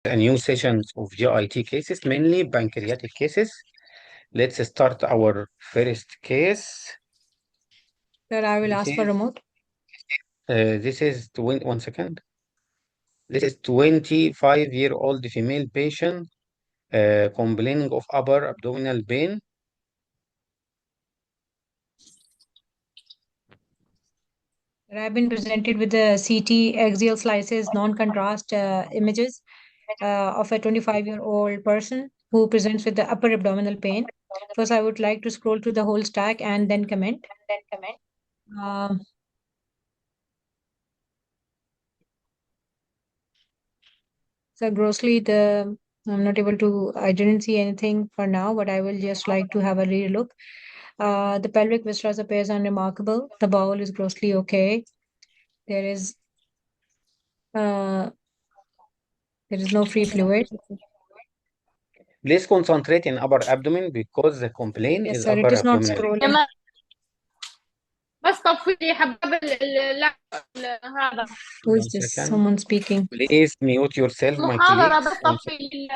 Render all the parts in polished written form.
a new session of GIT cases, mainly pancreatic cases. Let's start our first case. Sir, I will ask for remote. This is 1 second. This is 25-year-old female patient complaining of upper abdominal pain. I've been presented with the CT axial slices, non-contrast images of a 25-year-old person who presents with the upper abdominal pain. First, I would like to scroll through the whole stack and then comment. So grossly, I'm not able to, I didn't see anything for now, but I will just like to have a relook. The pelvic viscera appears unremarkable. The bowel is grossly okay. There is no free fluid. Please concentrate in upper abdomen because the complaint Yes, is sir. It upper is not abdominal. scrolling. بس طفي لي حباب هذا. Who is this? Someone speaking. Please mute yourself, my محاضرة colleagues. بس طفي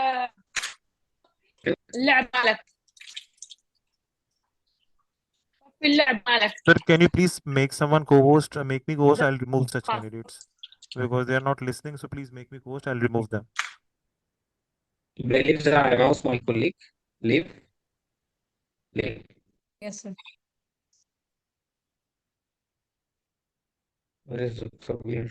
اللعب مالك. طفي اللعب مالك. Sir, can you please make someone co-host? Make me co-host. I'll remove such candidates because they are not listening. So please make me co-host. I'll remove them. Leave the mouse, my colleague. Leave. Yes, sir. Where is the problem?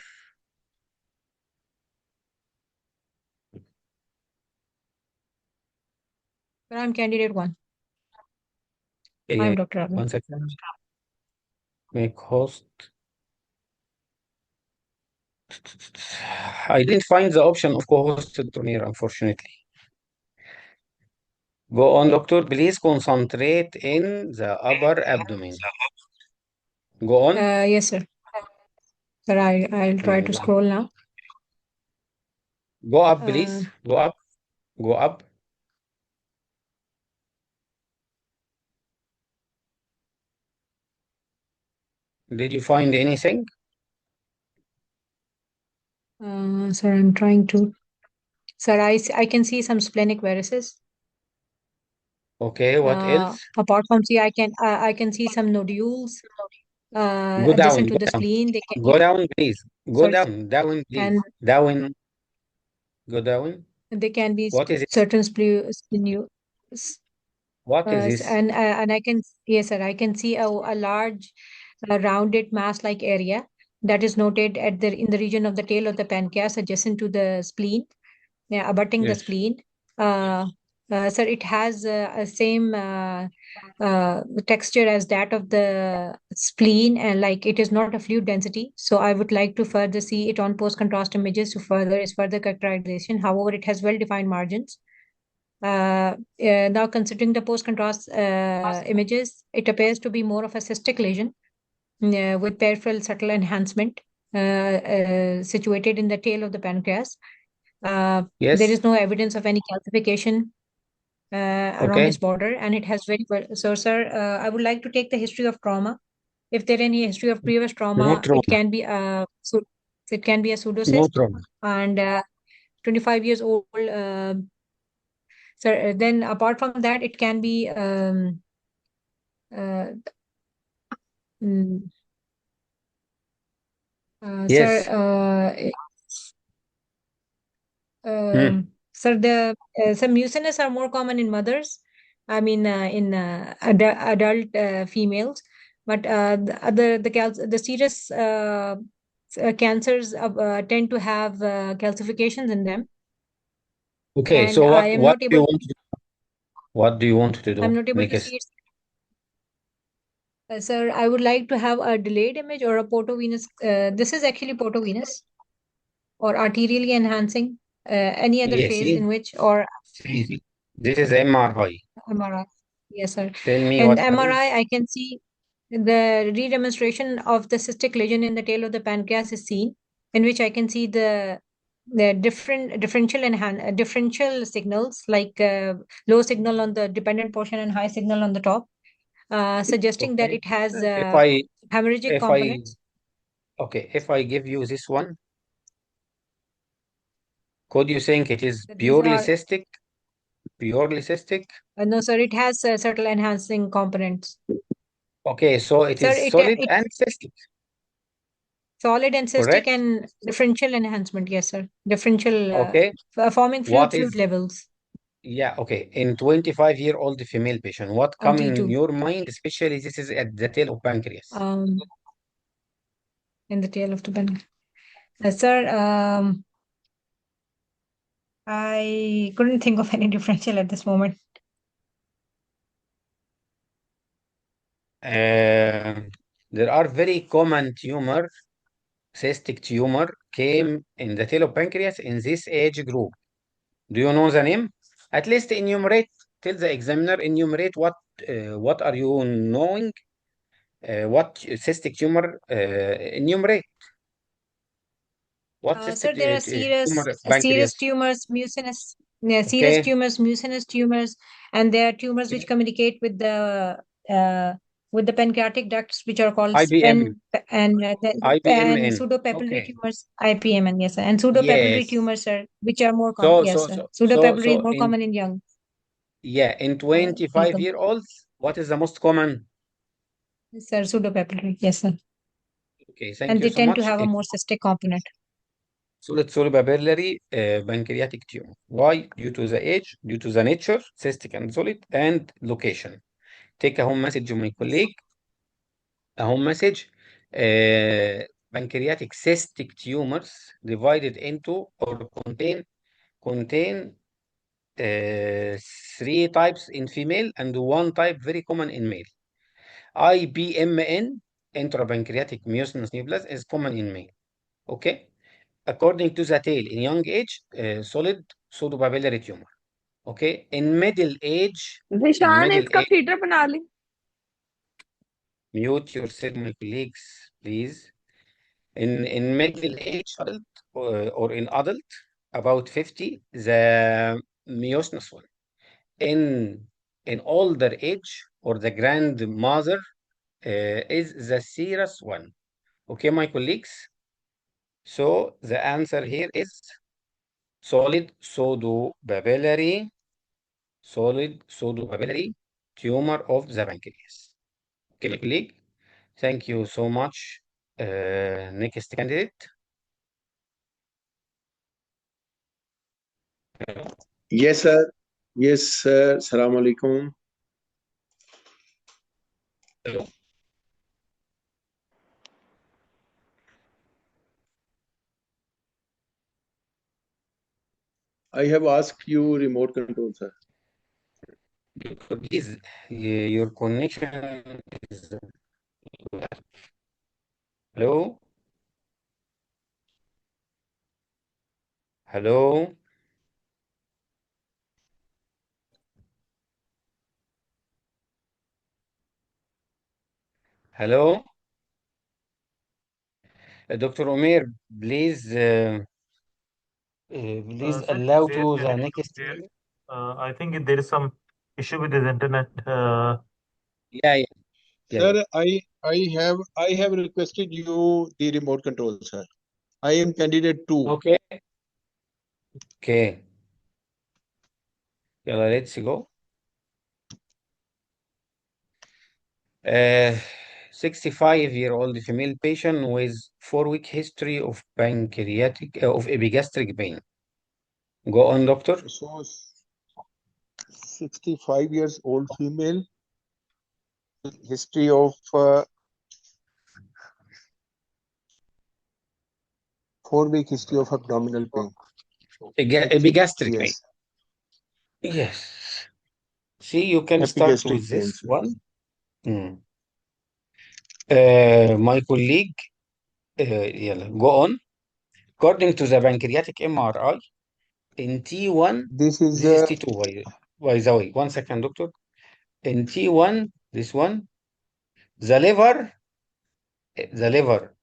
I'm candidate 1. Yeah, I'm Dr. Abhi. 1 second. Make host. I didn't find the option of co-hosted on here, unfortunately. Go on, doctor. Please concentrate in the upper abdomen. Go on. Yes, sir. Sir, I'll try to scroll now. Go up, please. Go up. Go up. Did you find anything? Sir, I'm trying to. Sir, I can see some splenic varices. Okay, what else? Apart from I can see some nodules Go adjacent down. to the spleen. They can Go down, please. Go Sorry. down, please. And Down. Go down. they can be What is it? certain spleen. What is this? And I can, yes, sir, I can see a large rounded mass-like area that is noted in the region of the tail of the pancreas adjacent to the spleen, abutting the Yes. spleen. Sir, it has a same texture as that of the spleen, and like it is not a fluid density. So I would like to further see it on post-contrast images to further characterization. However, it has well-defined margins. Now considering the post-contrast images, it appears to be more of a cystic lesion with peripheral subtle enhancement situated in the tail of the pancreas. Yes. There is no evidence of any calcification around Okay. this border, and it has very well. So, sir, I would like to take the history of trauma. If there any history of previous trauma, trauma. it can be a pseudocyst. No trauma. And 25 years old. So then apart from that, it can be Yes. sir, sir, some mucinous are more common in mothers. I mean, in adult females, but the serous cancers tend to have calcifications in them. Okay, And so I am what not do you able want to do? What do you want to do? I'm not able to Next. see it. Sir, I would like to have a delayed image or a portovenous. This is actually portovenous or arterially enhancing. Any other Yes, phase yes. in which, or This is MRI. MRI. Yes, sir. Tell me In what MRI, I can see the re-demonstration of the cystic lesion in the tail of the pancreas is seen, in which I can see the differential signals like low signal on the dependent portion and high signal on the top, suggesting that Okay. it has If hemorrhagic components. if I give you this one, Could you think it is These purely are cystic? Purely cystic? no, sir. It has certain enhancing components. Okay, so it Sir, is solid it and cystic, solid and cystic correct? and differential enhancement. Yes, sir. Differential Okay, forming what fluid is, levels yeah, okay. In 25-year-old female patient, what on come in T2. your mind, especially this is at the tail of pancreas? In the tail of the bun. Sir, I couldn't think of any differential at this moment. There are very common tumor, cystic tumor came in the tail of pancreas in this age group. Do you know the name? At least enumerate. Tell the examiner enumerate what are you knowing? What cystic tumor enumerate? What Sir, cystic there are tumor serous pancreas? tumors, mucinous, yeah, serous Okay, tumors, mucinous tumors, and there are tumors which communicate uh, with the pancreatic ducts, which are called IBM, and IBMN. pseudopapillary Okay, tumors, IPMN, yes, sir, and pseudopapillary yes. tumors, sir, which are more common. So, Yes, so, sir, so, so, pseudopapillary is so more in, common in young yeah, in 25 people. year olds, what is the most common? Yes, sir, pseudopapillary, yes, sir, Okay, thank and you they so tend to much. have a more cystic component. Solid papillary pancreatic tumor. Why? Due to the age, due to the nature, cystic and solid, and location. Take a home message to my colleague. A home message. Pancreatic cystic tumors divided into or contain three types in female and one type very common in male. IBMN, intrapancreatic mucinous neoplasm, is common in male. Okay. According to the tail, in young age, solid pseudopapillary tumor. Okay. In middle age, Zeeshan इसका feeder बना ली mute yourself, my colleagues, please. In middle age, adult or in adult, about 50, the mucinous one. In older age or the grandmother is the serous one. Okay, my colleagues. So the answer here is solid pseudopapillary tumor of the pancreas. Okay, my colleague. Thank you so much. Next candidate. Yes, sir. Yes, sir. Assalamu alaikum. Hello. I have asked you remote control, sir. Please, your connection is. Hello. Hello. Hello. Dr. Omer, please Sir, allow Zaid, to can the you next. hear? I think there is some issue with his internet. Yeah, yeah, yeah. Sir, I have requested you the remote control, sir. I am candidate 2. Okay. Okay. Yeah, let's go. 65-year-old female patient with 4-week history of pancreatic of epigastric pain. Go on, doctor. So, 65 years old female, history of 4-week history of abdominal pain. Epigastric pain. Yes, Yes. See, you can start epigastric with pain, this sir. one. My colleague, go on. According to the pancreatic MRI, in T1, This is this is T2, by the way. 1 second, doctor. In T1, this one, the liver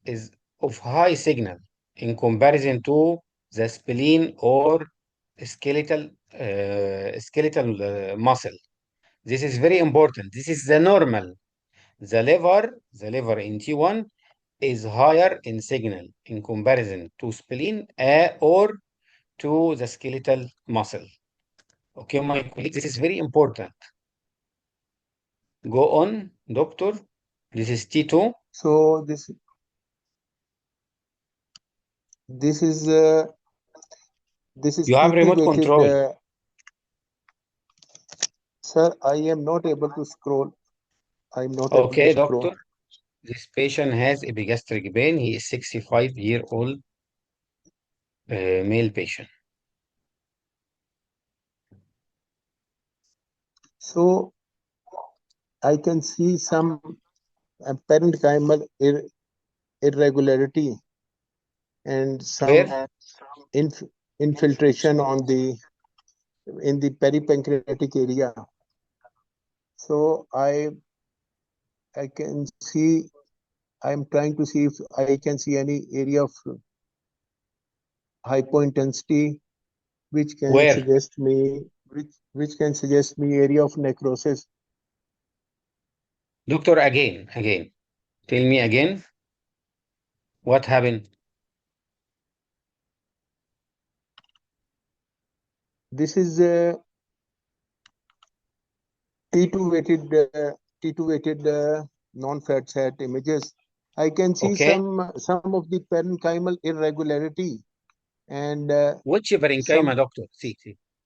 is of high signal in comparison to the spleen or skeletal muscle. This is very important. This is the normal. The liver in T1 is higher in signal in comparison to spleen or to the skeletal muscle. Okay, my colleague, this is very important. Go on, doctor. This is T2. So this is You have T2 remote weighted. control. Sir, I am not able to scroll. I'm not able to Okay, scroll. doctor. This patient has epigastric pain. He is 65-year-old male patient. So I can see some parenchymal irregularity and some Where? infiltration in the peripancreatic area. So I can see, I'm trying to see if I can see any area of hypointensity which can Where? suggest me area of necrosis. Doctor, again. Tell me again. What happened? This is T2 weighted non-fat set images. I can see Okay. some of the parenchymal irregularity and Which parenchyma, doctor? See.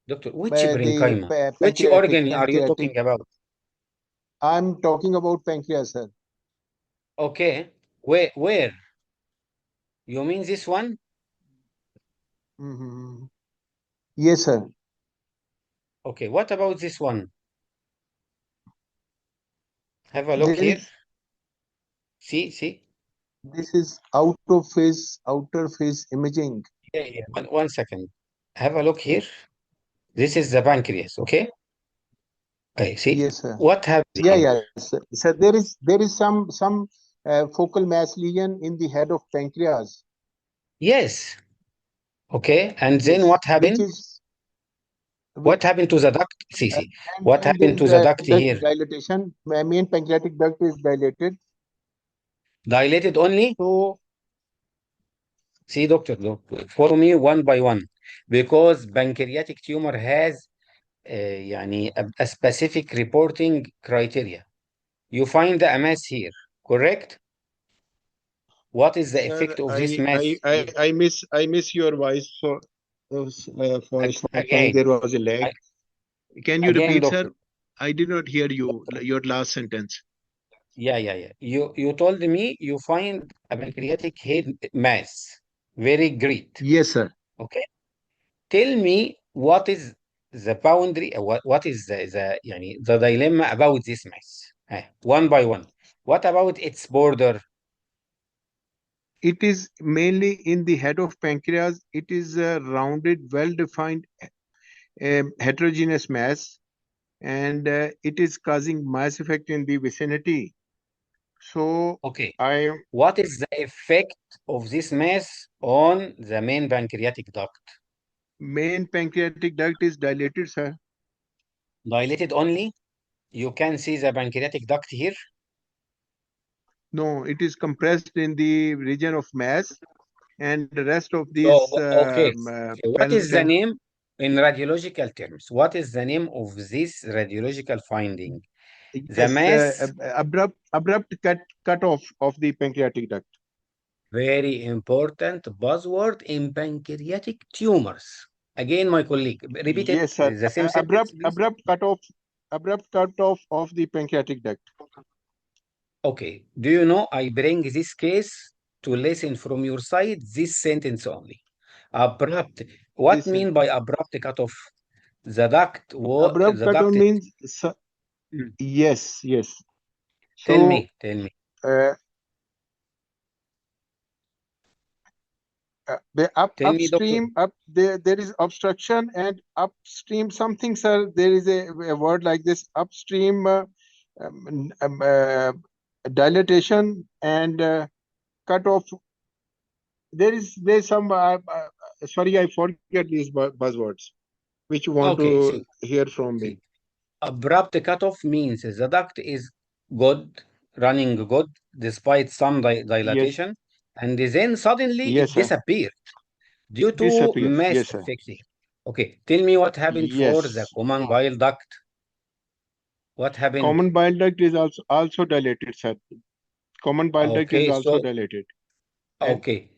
Doctor, which parenchyma? Which organ are you pancreatic. talking about? I'm talking about pancreas, sir. Okay. Where? You mean this one? Yes, sir. Okay. What about this one? Have a look There here. is, See. this is outer face imaging. Yeah. One second. Have a look here. This is the pancreas, okay? Okay, see? Yes, sir. What happened Yeah, here? sir. There is some focal mass lesion in the head of pancreas. Yes. Okay. And then Yes, what happened? What happened to the duct? See. What and there happened is to the duct here? dilatation. My main pancreatic duct is dilated. Dilated only? So See, doctor, follow me one by one. Because pancreatic tumor has a specific reporting criteria. You find a mass here, correct? What is the sir, effect of this mass? I miss your voice for a short time. Again, There was a lag. Can you again, repeat, doctor. sir? I did not hear your last sentence. Yeah. You told me you find a pancreatic head mass. Very great. Yes, sir. Okay. Tell me what is the boundary, what is the dilemma about this mass? One by one. What about its border? It is mainly in the head of pancreas. It is a rounded, well-defined heterogeneous mass, and it is causing mass effect in the vicinity. So Okay. What is the effect of this mass on the main pancreatic duct? Main pancreatic duct is dilated, sir. Dilated only? You can see the pancreatic duct here? No, it is compressed in the region of mass, and the rest of these Okay. What is the name in radiological terms? What is the name of this radiological finding? The mass. abrupt cut off of the pancreatic duct. Very important buzzword in pancreatic tumors. Again, my colleague, repeat it. Yes, sir. The same sentence, please. Abrupt cut off of the pancreatic duct. Okay. Do you know I bring this case to listen from your side this sentence only. Abrupt. What mean by abrupt cutoff? The duct. Abrupt The cut off duct. means yes. Tell So me. the Tell me, doctor. there is obstruction and upstream something, sir. There is a word like this: upstream dilatation and cut off. There's some sorry, I forget these buzzwords which you want Okay. to hear from me. Abrupt cutoff means the duct is good, running good, despite some dilatation, and then suddenly Yes, it sir. disappeared. due to disappears. mass Yes, sir. effect. Okay, tell me what happened for the Yes. common bile duct. What happened? Common bile duct is also dilated, sir. Common bile duct is Okay, also so dilated. And okay,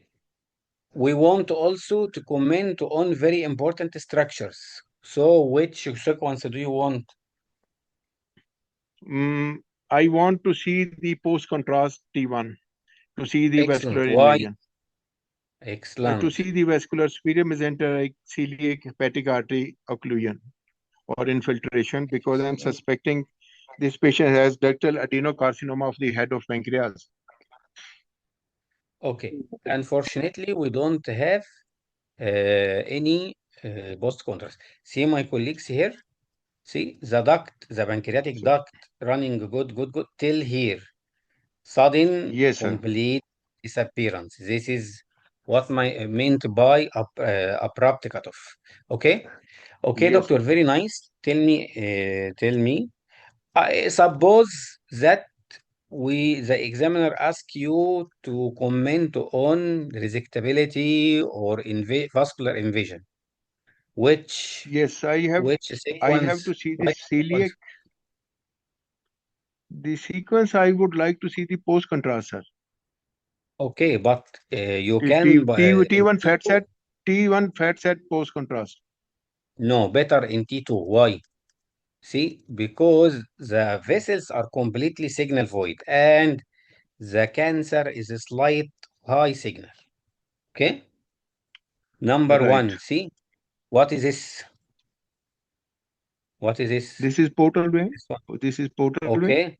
we want also to comment on very important structures. So which sequence do you want? I want to see the post-contrast T1 to see the Excellent. vascular Why? invasion. To Excellent. see the vascular superior mesenteric celiac hepatic artery occlusion or infiltration, because I'm suspecting this patient has ductal adenocarcinoma of the head of pancreas. Okay. Unfortunately, we don't have any post contrast. See my colleagues here. See the duct, the pancreatic duct running good till here. Sudden, Yes, sir. complete disappearance. This is what my meant by abrupt cutoff. Okay. Okay, Yes. doctor. Very nice. Tell me. I suppose that the examiner ask you to comment on resectability or vascular invasion. Yes, I have Sequence? to see the Which sequence? celiac. The sequence I would like to see the post-contrast, sir. Okay, but you T, T, can T, in T1 fat T2. set, T1 fat set post-contrast. No, better in T2. Why? See, because the vessels are completely signal void and the cancer is a slight high signal. Okay? Number Right. one, see, what is this? What is this? This is portal vein. This one. This is portal vein. Okay.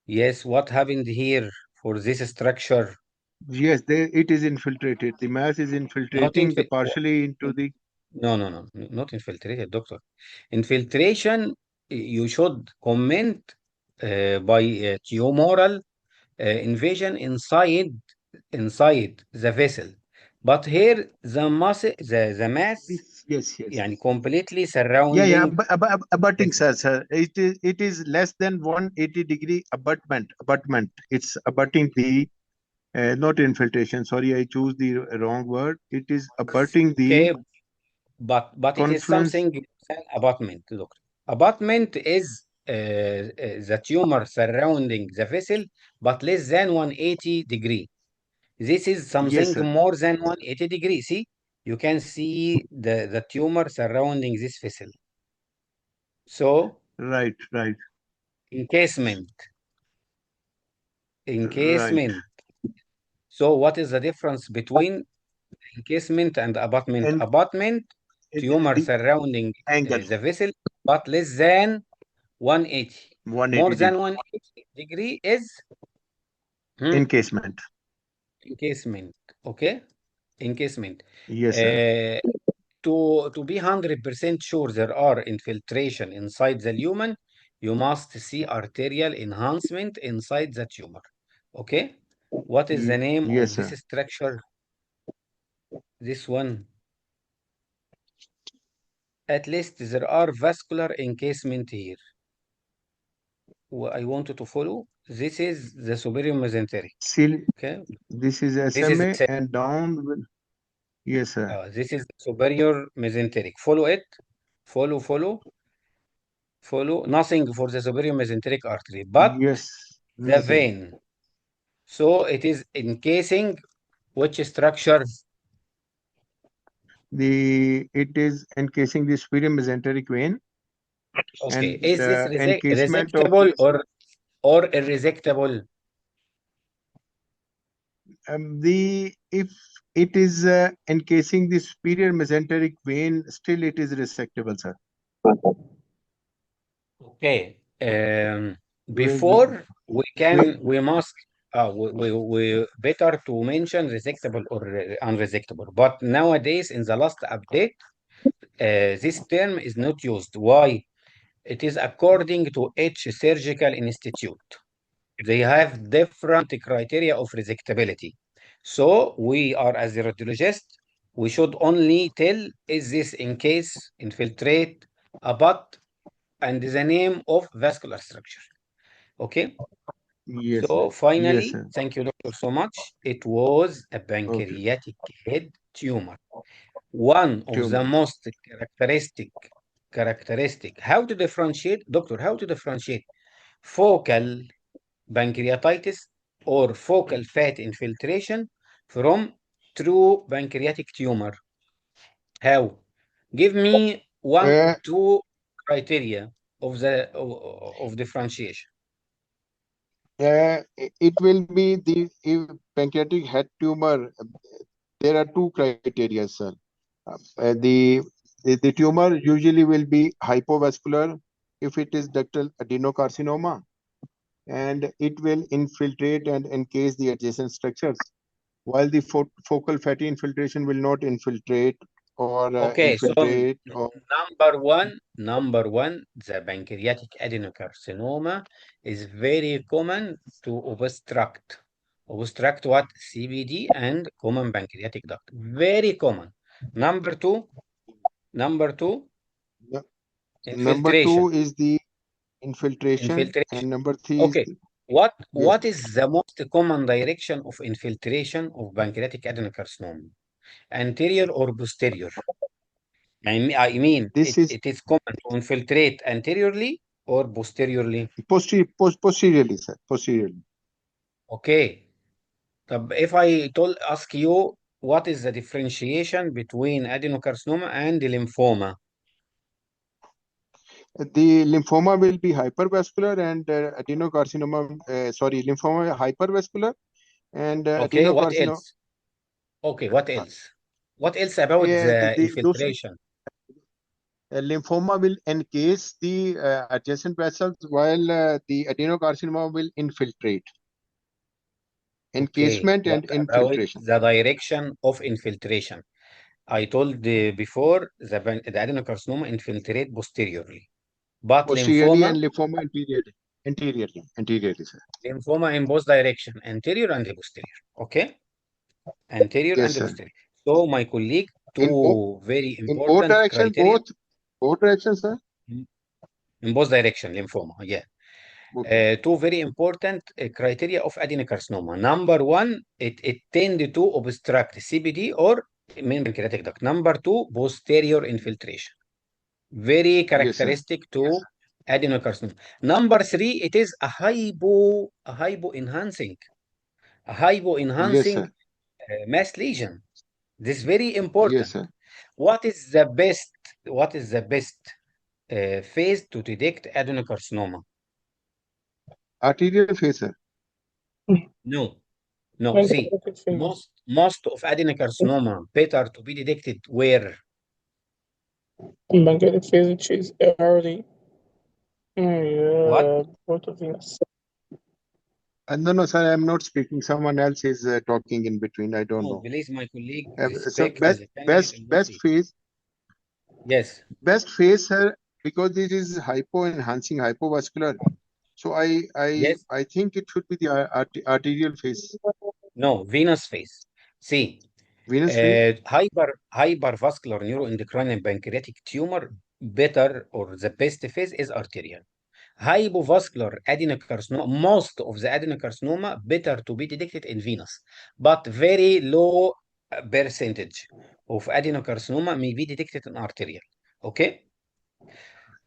Yes, what happened here for this structure? Yes, it is infiltrated. The mass is Not infiltrating the partially into the. no, not infiltrated, doctor. Infiltration, you should comment by tumoral invasion inside the vessel. But here the mass Yes. يعني completely Yeah. surrounding Abutting, vessel. sir. It is less than 180-degree abutment. It's abutting the not infiltration. Sorry, I choose the wrong word. It is abutting the Okay, but it is confluence. something than abutment, doctor. Abutment is the tumor surrounding the vessel, but less than 180 degree. This is Yes, something sir. more than 180 degree. See, you can see the tumor surrounding this vessel. So Right. encasement, Right. encasement. So what is the difference between encasement and abutment? And Abutment, tumor the surrounding angle the vessel, but less than 180. More 180 than degree 180 degree is encasement. encasement. Okay? Encasement. Yes, sir. Uh, to be 100% sure there are infiltration inside the lumen, you must see arterial enhancement inside the tumor. Okay? What is the name Yes, of this sir. structure? This one. At least there are vascular encasement here. I wanted to follow. This is the superior mesenteric. See, Okay? this is This is SMA and down. Yes, sir. this is superior mesenteric. Follow it. Follow. Nothing for the superior mesenteric artery, but Yes, the nothing. vein. So it is encasing which structure? It is encasing the superior mesenteric vein Okay. and Is this encasement of resectable or irresectable? the if it is encasing the superior mesenteric vein, still it is resectable, sir. Okay. We, Before we, we must we better to mention resectable or unresectable. But nowadays, in the last update, this term is not used. Why? It is according to each surgical institute. They have different criteria of resectability. So we are as a radiologist, we should only tell is this in case infiltrate, abut, and the name of vascular structure. Okay. yes, So sir. Yes, finally, sir. thank you, doctor, so much. It was a Okay. pancreatic head tumor. One of the Tumor. most characteristic. How to differentiate, doctor? How to differentiate focal pancreatitis or focal fat infiltration from true pancreatic tumor? How? Give me one or Uh, two criteria of the of differentiation. it will be the if pancreatic head tumor. There are two criteria, sir. The tumor usually will be hypovascular if it is ductal adenocarcinoma, and it will infiltrate and encase the adjacent structures, while the focal fatty infiltration will not infiltrate or Okay, so infiltrate or number one, the pancreatic adenocarcinoma is very common to obstruct. Obstruct what? CBD and common pancreatic duct. Very common. Number two, number two infiltration. is the infiltration, Infiltration. and number three is Okay. the, What yes, what is the most common direction of infiltration of pancreatic adenocarcinoma? Anterior or posterior? I mean, this is it is common to infiltrate anteriorly or posteriorly. posteriorly, sir, posteriorly. Okay. If I ask you, what is the differentiation between adenocarcinoma and lymphoma? The lymphoma will be hypervascular and adenocarcinoma, lymphoma hypervascular and Okay, what adenocarcinoma. else? Okay, what else? What else about Yeah, the those infiltration? lymphoma will encase the adjacent vessels, while the adenocarcinoma will infiltrate. Okay, Encasement what and about infiltration. the direction of infiltration? I told before the adenocarcinoma infiltrate posteriorly, but Posteriorly lymphoma and lymphoma anteriorly. Anteriorly, sir. lymphoma in both direction, anterior and posterior. Okay, anterior Yes, and sir. posterior. So my colleague, In both two very in both important direction, criteria both directions, sir. in both direction, lymphoma. Yeah, Okay. two very important criteria of adenocarcinoma. Number one, it tend to obstruct CBD or main pancreatic duct. Number two, posterior infiltration. Very Yes, sir. characteristic to adenocarcinoma. Number three, it is a hypo enhancing Yes, sir. mass lesion. This is very Yes, important. sir. What is the best phase to detect adenocarcinoma? Arterial phase, sir. No, no. See, most of adenocarcinoma better to be detected where? Pancreatic phase, which is early. What? Venous. No, sir. I'm not speaking. Someone else is talking in between. I don't No, know. please, my colleague, So respect the candidate and best proceed. phase, Yes. sir, because it is hypo enhancing hypovascular. So Yes. I think it should be the arterial phase. No, venous phase. See, Venous phase. hypervascular neuroendocrine and pancreatic tumor, better or the best phase is arterial. Hypovascular adenocarcinoma, most of the adenocarcinoma better to be detected in venous, but very low percentage of adenocarcinoma may be detected in arterial. Okay?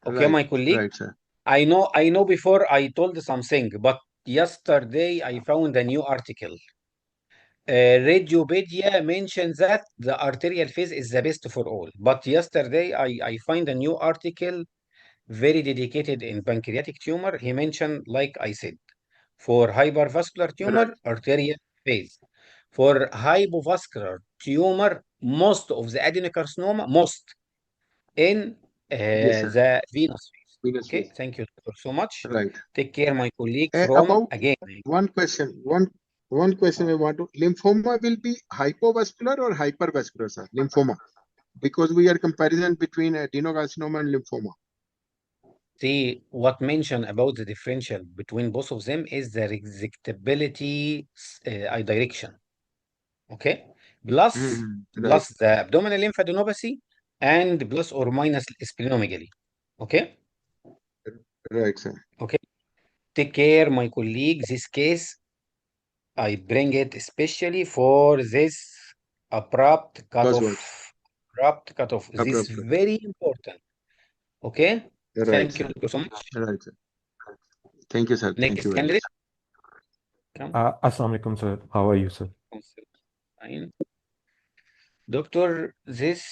Okay, Right, my colleague. right, sir. I know before I told something, but yesterday I found a new article. Radiopedia mentioned that the arterial phase is the best for all. But yesterday I find a new article very dedicated in pancreatic tumor. He mentioned, like I said, for hypervascular tumor, Right. arterial phase. For hypovascular tumor, most of the adenocarcinoma, most in Yes, sir. the venous phase. Venous Okay, phase. thank you doctor, so much. Right. Take care, my colleague, from About again. one question. One question I want to. Lymphoma will be hypovascular or hypervascular, sir? Lymphoma, because we are comparison between adenocarcinoma and lymphoma. See, what mentioned about the differential between both of them is the resectability direction. Okay, plus Right. the abdominal lymphadenopathy and plus or minus splenomegaly. Okay, Right, sir. okay. Take care, my colleague. This case, I bring it especially for this Abrupt Buzzword. cutoff. Abrupt cutoff. This is Abrupt. very important. Okay? Right, Thank sir. you so much. Right, sir. Thank you, sir. Thank Next you very candidate. much. Come. Assalamu alaikum, sir. How are you, sir? Fine. Doctor, this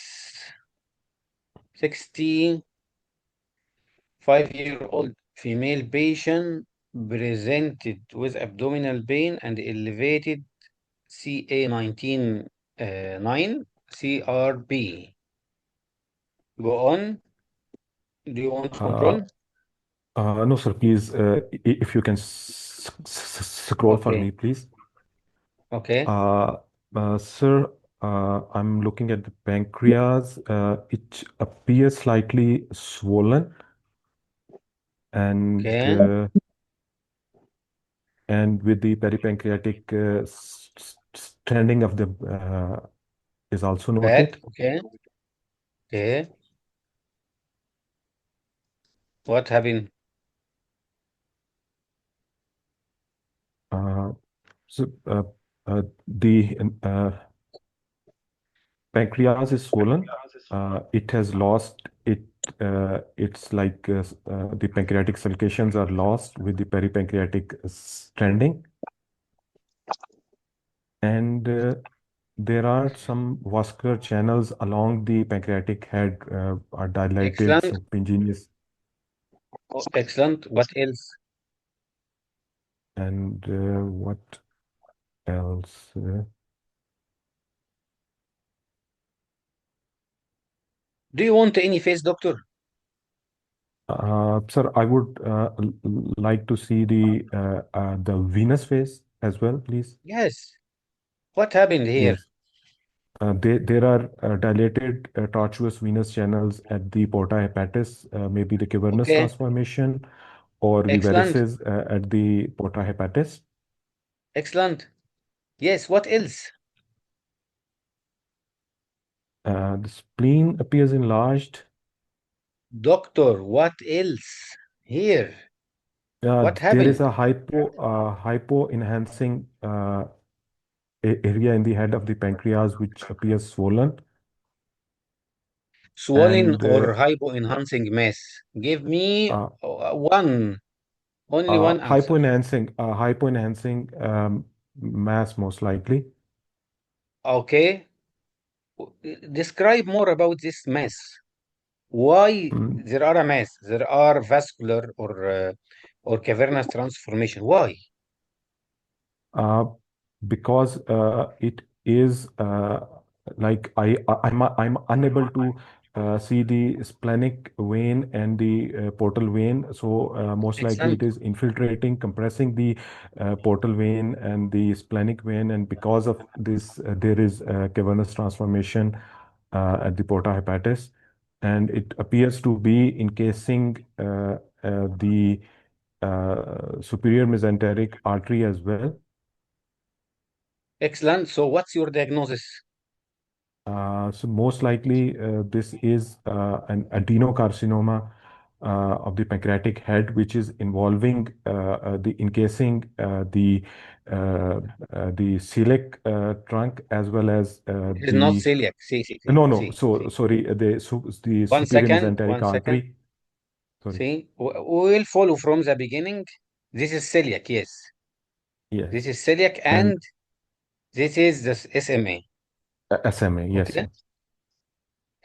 65-year-old female patient presented with abdominal pain and elevated CA 19 CRP. Go on. Do you want to control? No, sir. Please, if you can scroll for Okay. me, please. Okay. Sir, I'm looking at the pancreas. It appears slightly swollen, and Okay. and with the peripancreatic stranding of the is also Bad. noted. Okay. Okay. What happened? So the pancreas is swollen. It has lost it. It's like the pancreatic sulcations are lost with the peripancreatic stranding, and there are some vascular channels along the pancreatic head are dilated, Excellent. serpiginous, Oh, excellent. What else? and what else? Do you want any face, doctor? Sir, I would like to see the venous phase as well, please. Yes. What happened here? Yes. There are dilated tortuous venous channels at the porta hepatis, maybe the cavernous Okay. transformation, or the Excellent. varices at the porta hepatis. Excellent. Yes. What else? The spleen appears enlarged. Doctor, what else? Here. What There is happened? a hypo enhancing area in the head of the pancreas which appears swollen. Swollen And or hypo-enhancing mass? Give me one. Only one answer. hypo-enhancing mass most likely. Okay. Describe more about this mass. Why there are a mass? There are vascular or cavernous transformation. Why? Because it is like I'm unable to see the splenic vein and the portal vein. So most likely Excellent. it is infiltrating, compressing the portal vein and the splenic vein, and because of this, there is cavernous transformation at the porta hepatis, and it appears to be encasing the superior mesenteric artery as well. Excellent. So what's your diagnosis? So most likely this is an adenocarcinoma of the pancreatic head, which is involving the encasing the celiac trunk as well as It is not the celiac. no. So sorry, the One superior second. mesenteric 1 second. artery. Sorry. See, we will follow from the beginning. This is celiac, yes. Yes. This is celiac and this is the SMA. SMA. Yes, Okay. sir.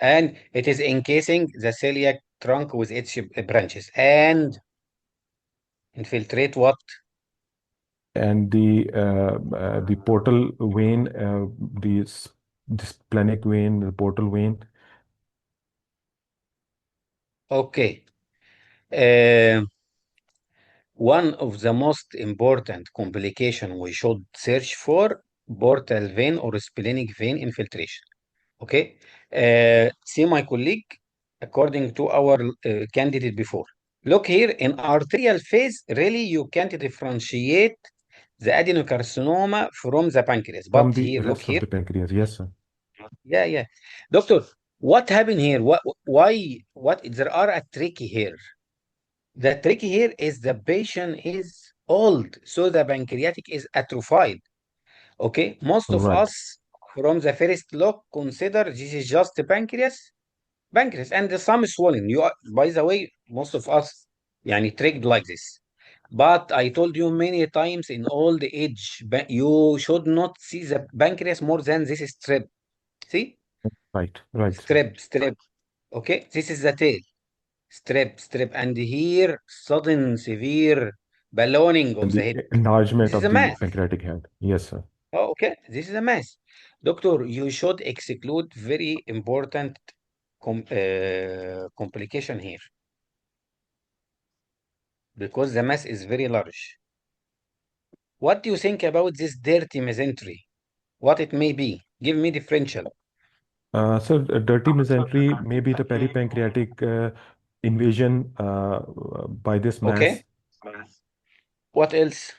And it is encasing the celiac trunk with its branches and infiltrate what? And the portal vein, the splenic vein, the portal vein. Okay. One of the most important complication we should search for portal vein or splenic vein infiltration. Okay. See my colleague, according to our candidate before. Look here in arterial phase, really you can't differentiate the adenocarcinoma from the pancreas. From But the here, look rest of here. the pancreas, yes, sir. Yeah. Doctor, what happened here? There are a tricky here. The trick here is the patient is old, so the pancreatic is atrophied. Okay, most of Right. us from the first look, consider this is just pancreas, and some swollen. You are, by the way, most of us يعني tricked like this. But I told you many times in old age, you should not see the pancreas more than this strip. See? Right, right. Strip. Okay, this is the tail. Strip. And here, sudden severe ballooning And of the the head. enlargement This is of a the mass. pancreatic head. Yes, sir. Oh, okay, this is a mass. Doctor, you should exclude very important complication here because the mass is very large. What do you think about this dirty mesentery? What it may be? Give me differential. So dirty mesentery may be the peripancreatic invasion by this mass. Okay. What else?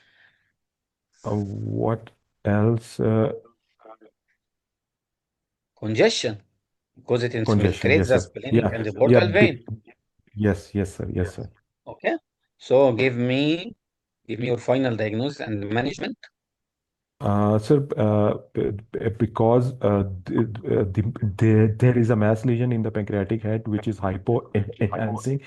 What else? Congestion, because it Congestion. infiltrates Yes, the sir. splenic Yeah, and the yeah. portal vein. Yes, yes, sir. Yes, sir. Okay. So give me your final diagnosis and management. Sir, because there is a mass lesion in the pancreatic head which is hypo-enhancing,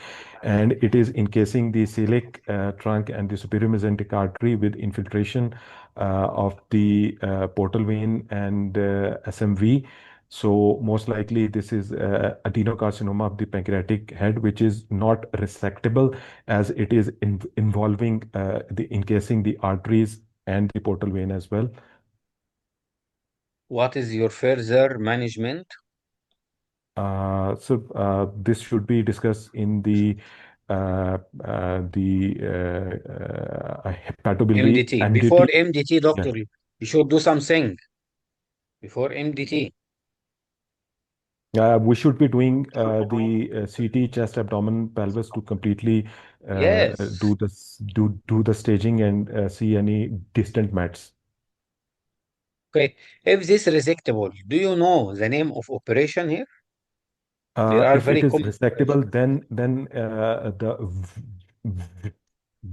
and it is encasing the celiac trunk and the superior mesenteric artery with infiltration of the portal vein and SMV. So most likely this is adenocarcinoma of the pancreatic head, which is not resectable as it is involving the encasing the arteries and the portal vein as well. What is your further management? So this should be discussed in the hepatobiliary MDT. Before MDT. MDT, Yeah. doctor, you should do something before MDT. We should be doing the CT chest, abdomen, pelvis to completely Yes. do the staging and see any distant mats. Okay. If this resectable, do you know the name of operation here? There are If it very is common resectable, operations. then the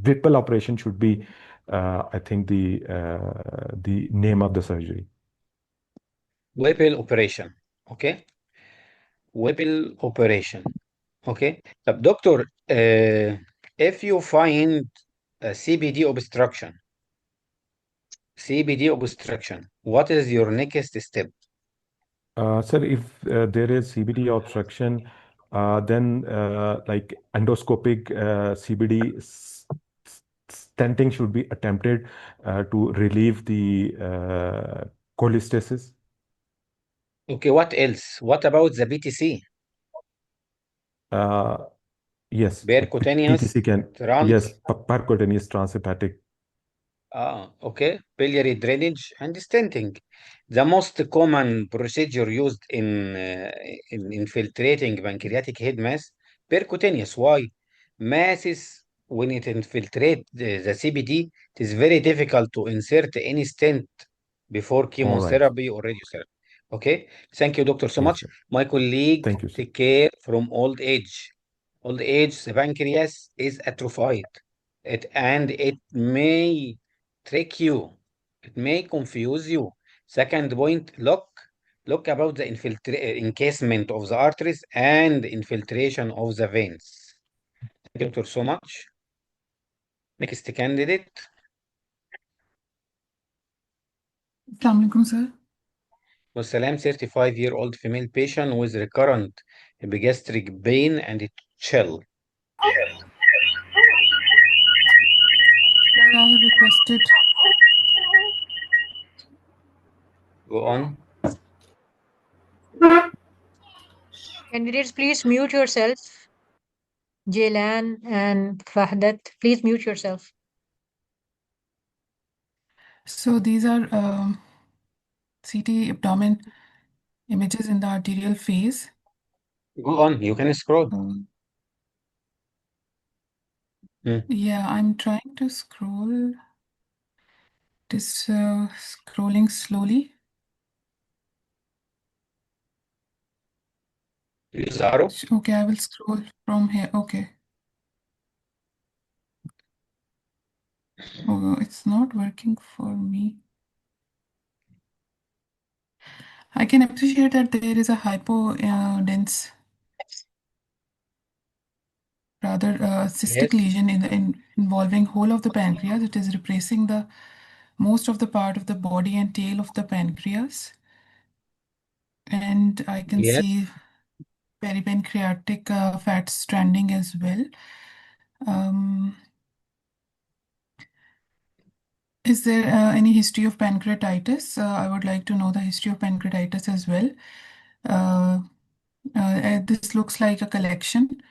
Whipple operation should be, I think, the name of the surgery. Whipple operation. Okay. Whipple operation. Okay. طب doctor, if you find a CBD obstruction, what is your next step? Sir, if there is CBD obstruction, then like endoscopic CBD stenting should be attempted to relieve the cholestasis. Okay, what else? What about the BTC? Uh, yes, Percutaneous PTC can, trans. yes, percutaneous transhepatic. Okay. Biliary drainage and stenting. The most common procedure used in infiltrating pancreatic head mass, percutaneous. Why? Masses, when it infiltrates the CBD, it is very difficult to insert any stent before All right. chemotherapy or radiotherapy. Okay. Thank you, doctor, so Yes, much. sir. My colleague Thank you, sir. take care from old age. Old age, the pancreas is atrophied. And it may trick you. It may confuse you. Second point, look about the encasement of the arteries and infiltration of the veins. Thank you, doctor, so much. Next candidate. Assalamu alaikum, sir. Wassalam, 35-year-old female patient with recurrent epigastric pain and chill. Sir, I have requested. Go on. Candidates, please mute yourself. Jaylan and Fahdat, please mute yourself. So these are CT abdomen images in the arterial phase. Go on. You can scroll. Yeah, I'm trying to scroll. This scrolling slowly. Use the arrow. Okay, I will scroll from here. Okay. Oh, it's not working for me. I can appreciate that there is a hypodense, rather cystic Yes, lesion involving whole of the pancreas. It is replacing the most of the part of the body and tail of the pancreas. And I can yes. see peripancreatic fat stranding as well. Um, is there any history of pancreatitis? I would like to know the history of pancreatitis as well. Uh, this looks like a collection.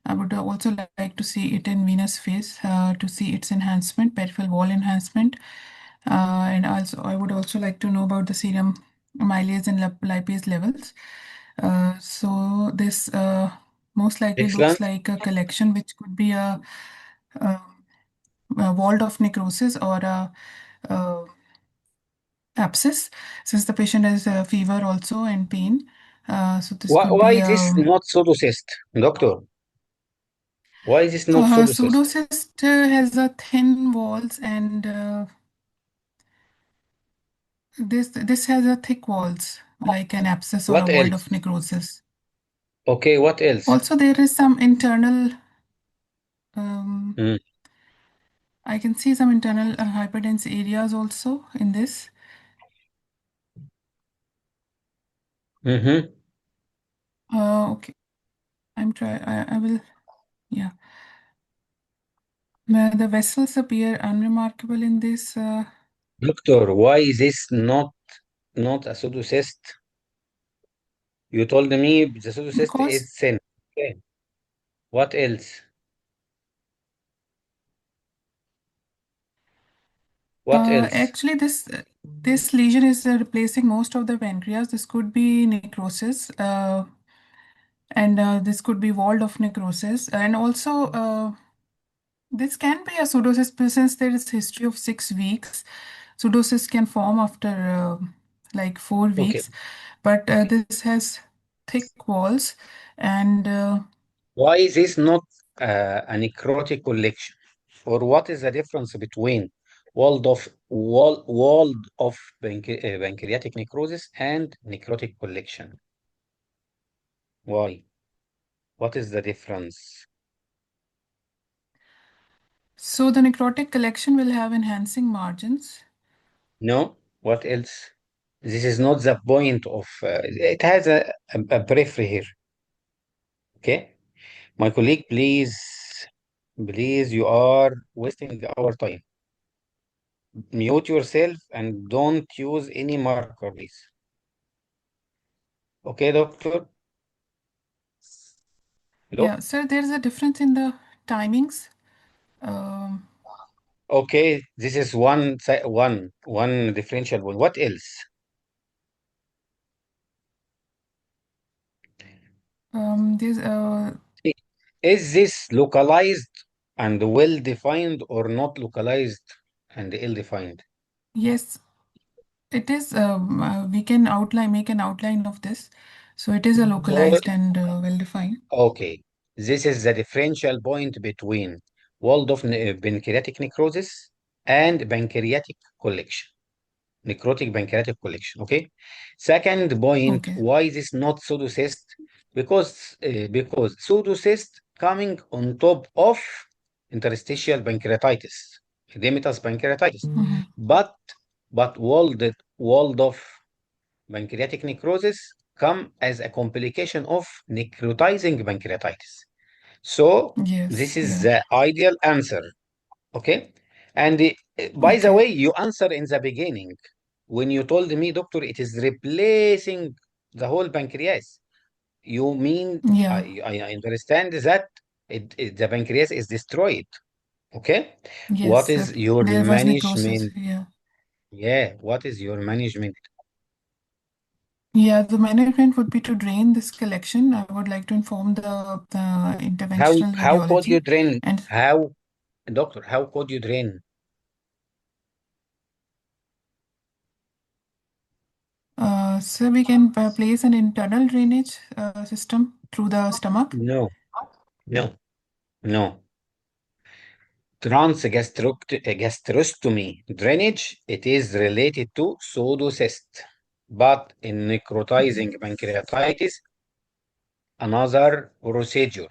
I would also like to see it in venous phase to see its enhancement, peripheral wall enhancement. And also, I would also like to know about the serum amylase and lipase levels. So this most likely looks Excellent. like a collection which could be a, a walled off necrosis or a abscess, since the patient has fever also and pain. So this could Why be is this not pseudocyst, doctor? Why is this not pseudocyst? pseudocyst has a thin walls and this has a thick walls like an abscess or a What wall else? of necrosis. Okay, what else? Also, there is some internal. Um, Mm. I can see some internal hyperdense areas also in this. Mm-hmm. Okay, I'm try. I will. Yeah, the vessels appear unremarkable in this. Doctor, why is this not a pseudocyst? You told me the pseudocyst Because is thin. Okay. What else? What else? actually this lesion is replacing most of the pancreas. This could be necrosis. And this could be walled off necrosis, and also this can be a pseudocyst, but since there is history of 6 weeks. Pseudocyst can form after like 4 Okay. weeks, but this has thick walls and Why is this not a necrotic collection? Or what is the difference between walled of pancreatic necrosis and necrotic collection? Why? What is the difference? so the necrotic collection will have enhancing margins. No? What else? This is not the point of it has a periphery here. Okay? My colleague, please, you are wasting our time. Mute yourself and don't use any marker, please. Okay, doctor? Hello? Yeah, so there's a difference in the timings. Um, Okay, this is one differential point. What else? there's Is this localized and well-defined or not localized and ill-defined? yes, it is. We can make an outline of this. So it is a Or localized and well defined. okay, this is the differential point between pancreatic necrosis and pancreatic collection. Necrotic pancreatic collection. Okay. Second point, Okay. why is this not pseudocyst? Because pseudocyst coming on top of interstitial pancreatitis, edematous pancreatitis, Mhm. but walled off pancreatic necrosis come as a complication of necrotizing pancreatitis. So this Yes. is Yeah. the ideal answer. Okay. And by the Okay. way, you answered in the beginning when you told me, doctor, it is replacing the whole pancreas. You mean, Yeah. I understand that the pancreas is destroyed. Okay. What Yes. is your There was necrosis. management? Yeah. Yeah. What is your management? Yeah. The management would be to drain this collection. I would like to inform the interventional How could you radiology drain? and How, doctor, how could you drain? so we can place an internal drainage system through the stomach. No, no, no. Transgastrostomy drainage, it is related to pseudocyst. But in necrotizing pancreatitis, another procedure.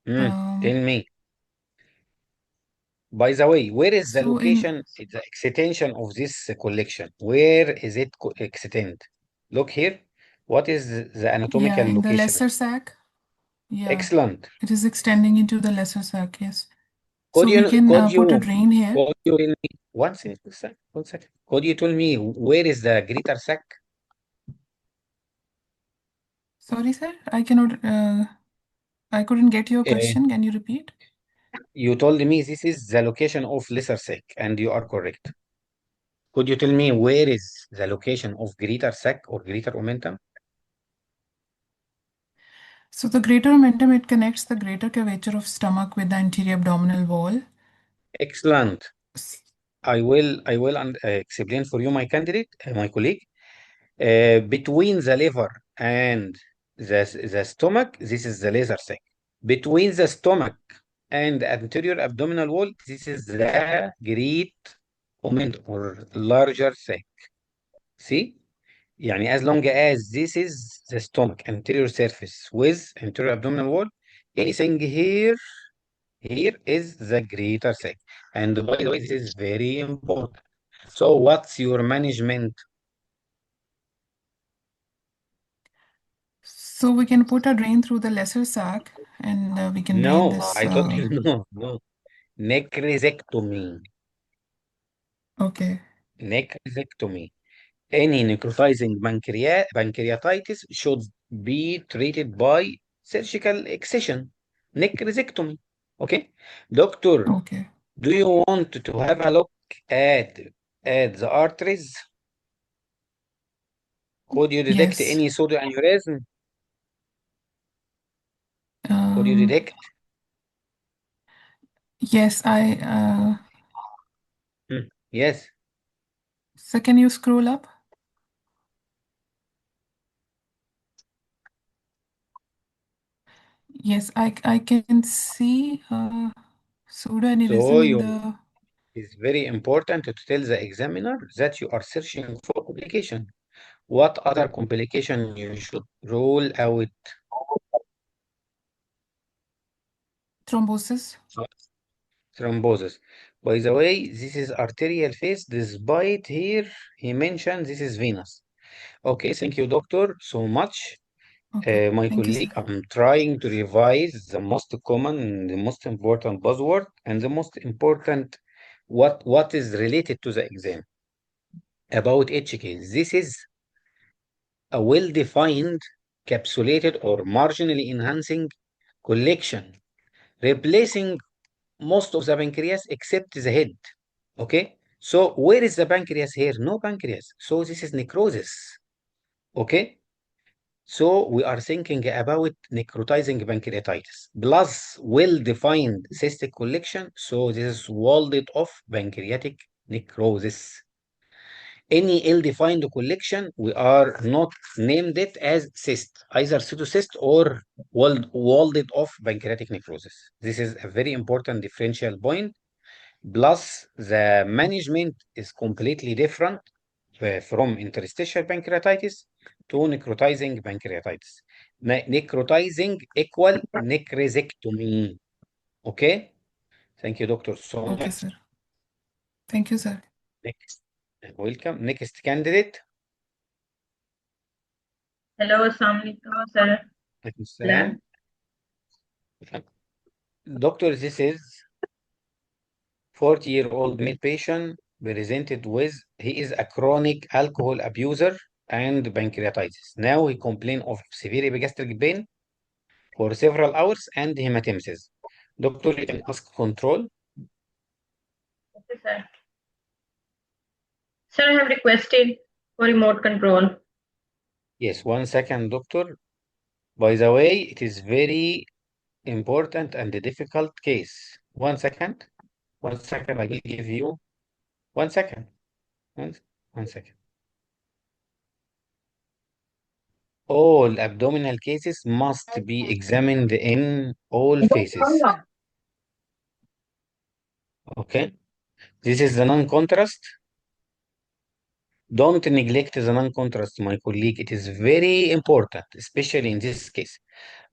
Tell me. By the way, where is the So location, the extension of this collection? Where is it extend? Look here. What is the anatomical in the location? lesser sac. Yeah, Excellent. it is extending into the lesser sac, yes. Could So we you can could put a you drain here. could you tell me one second, one second. Could you tell me where is the greater sac? Sorry, sir, I couldn't get your Uh, question. Can you repeat? you told me this is the location of lesser sac, and you are correct. Could you tell me where is the location of greater sac or greater omentum? So the greater omentum, it connects the greater curvature of stomach with the anterior abdominal wall. Excellent. I will explain for you, my candidate, my colleague. Between the liver and the stomach, this is the laser sac. Between the stomach and the anterior abdominal wall, this is the great omentum or larger sac. See? يعني as long as this is the stomach anterior surface with anterior abdominal wall, anything here is the greater sac. And by the way, this is very important. So what's your management? So we can put a drain through the lesser sac and we can drain No, this. I told you no. Necrotectomy. Okay. Necrotectomy. Any necrotizing pancreatitis should be treated by surgical excision. Necrotectomy. Okay? Doctor, Okay. do you want to have a look at the arteries? Could you detect Yes. any pseudoaneurysm? Could you Um, detect? yes, Yes. so can you scroll up? Yes, I can see So pseudoaneurysm in the. it's very important to tell the examiner that you are searching for complication. What other complication you should rule out? Thrombosis. Thrombosis. By the way, this is arterial phase, despite here he mentioned this is venous. Okay, thank you, doctor, so much. Okay, My thank you, sir. colleague, I'm trying to revise the most common, the most important buzzword, and the most important what is related to the exam. About HK, this is a well-defined, capsulated, or marginally enhancing collection, replacing most of the pancreas except the head. Okay? So where is the pancreas here? No pancreas. So this is necrosis. Okay? So we are thinking about necrotizing pancreatitis plus well-defined cystic collection. So this is walled off pancreatic necrosis. Any ill-defined collection, we are not named it as cyst, either pseudocyst or walled off pancreatic necrosis. This is a very important differential point. Plus, the management is completely different from interstitial pancreatitis to necrotizing pancreatitis. Necrotizing equal necrosectomy. Okay? Thank you, doctor, so Okay, much. sir. Thank you, sir. Next. Welcome. Next candidate. Hello, Assalamualaikum, sir. Salam. Doctor, this is 40-year-old male patient presented with, he is a chronic alcohol abuser and pancreatitis. Now he complained of severe epigastric pain for several hours and hematemesis. Doctor, you can ask control. Okay, sir. Sir, I have requested for remote control. Yes, 1 second, doctor. By the way, it is very important and a difficult case. 1 second. 1 second, I will give you 1 second. 1 second. All abdominal cases must be examined in all phases. Okay. This is the non-contrast. Don't neglect the non-contrast, my colleague. It is very important, especially in this case.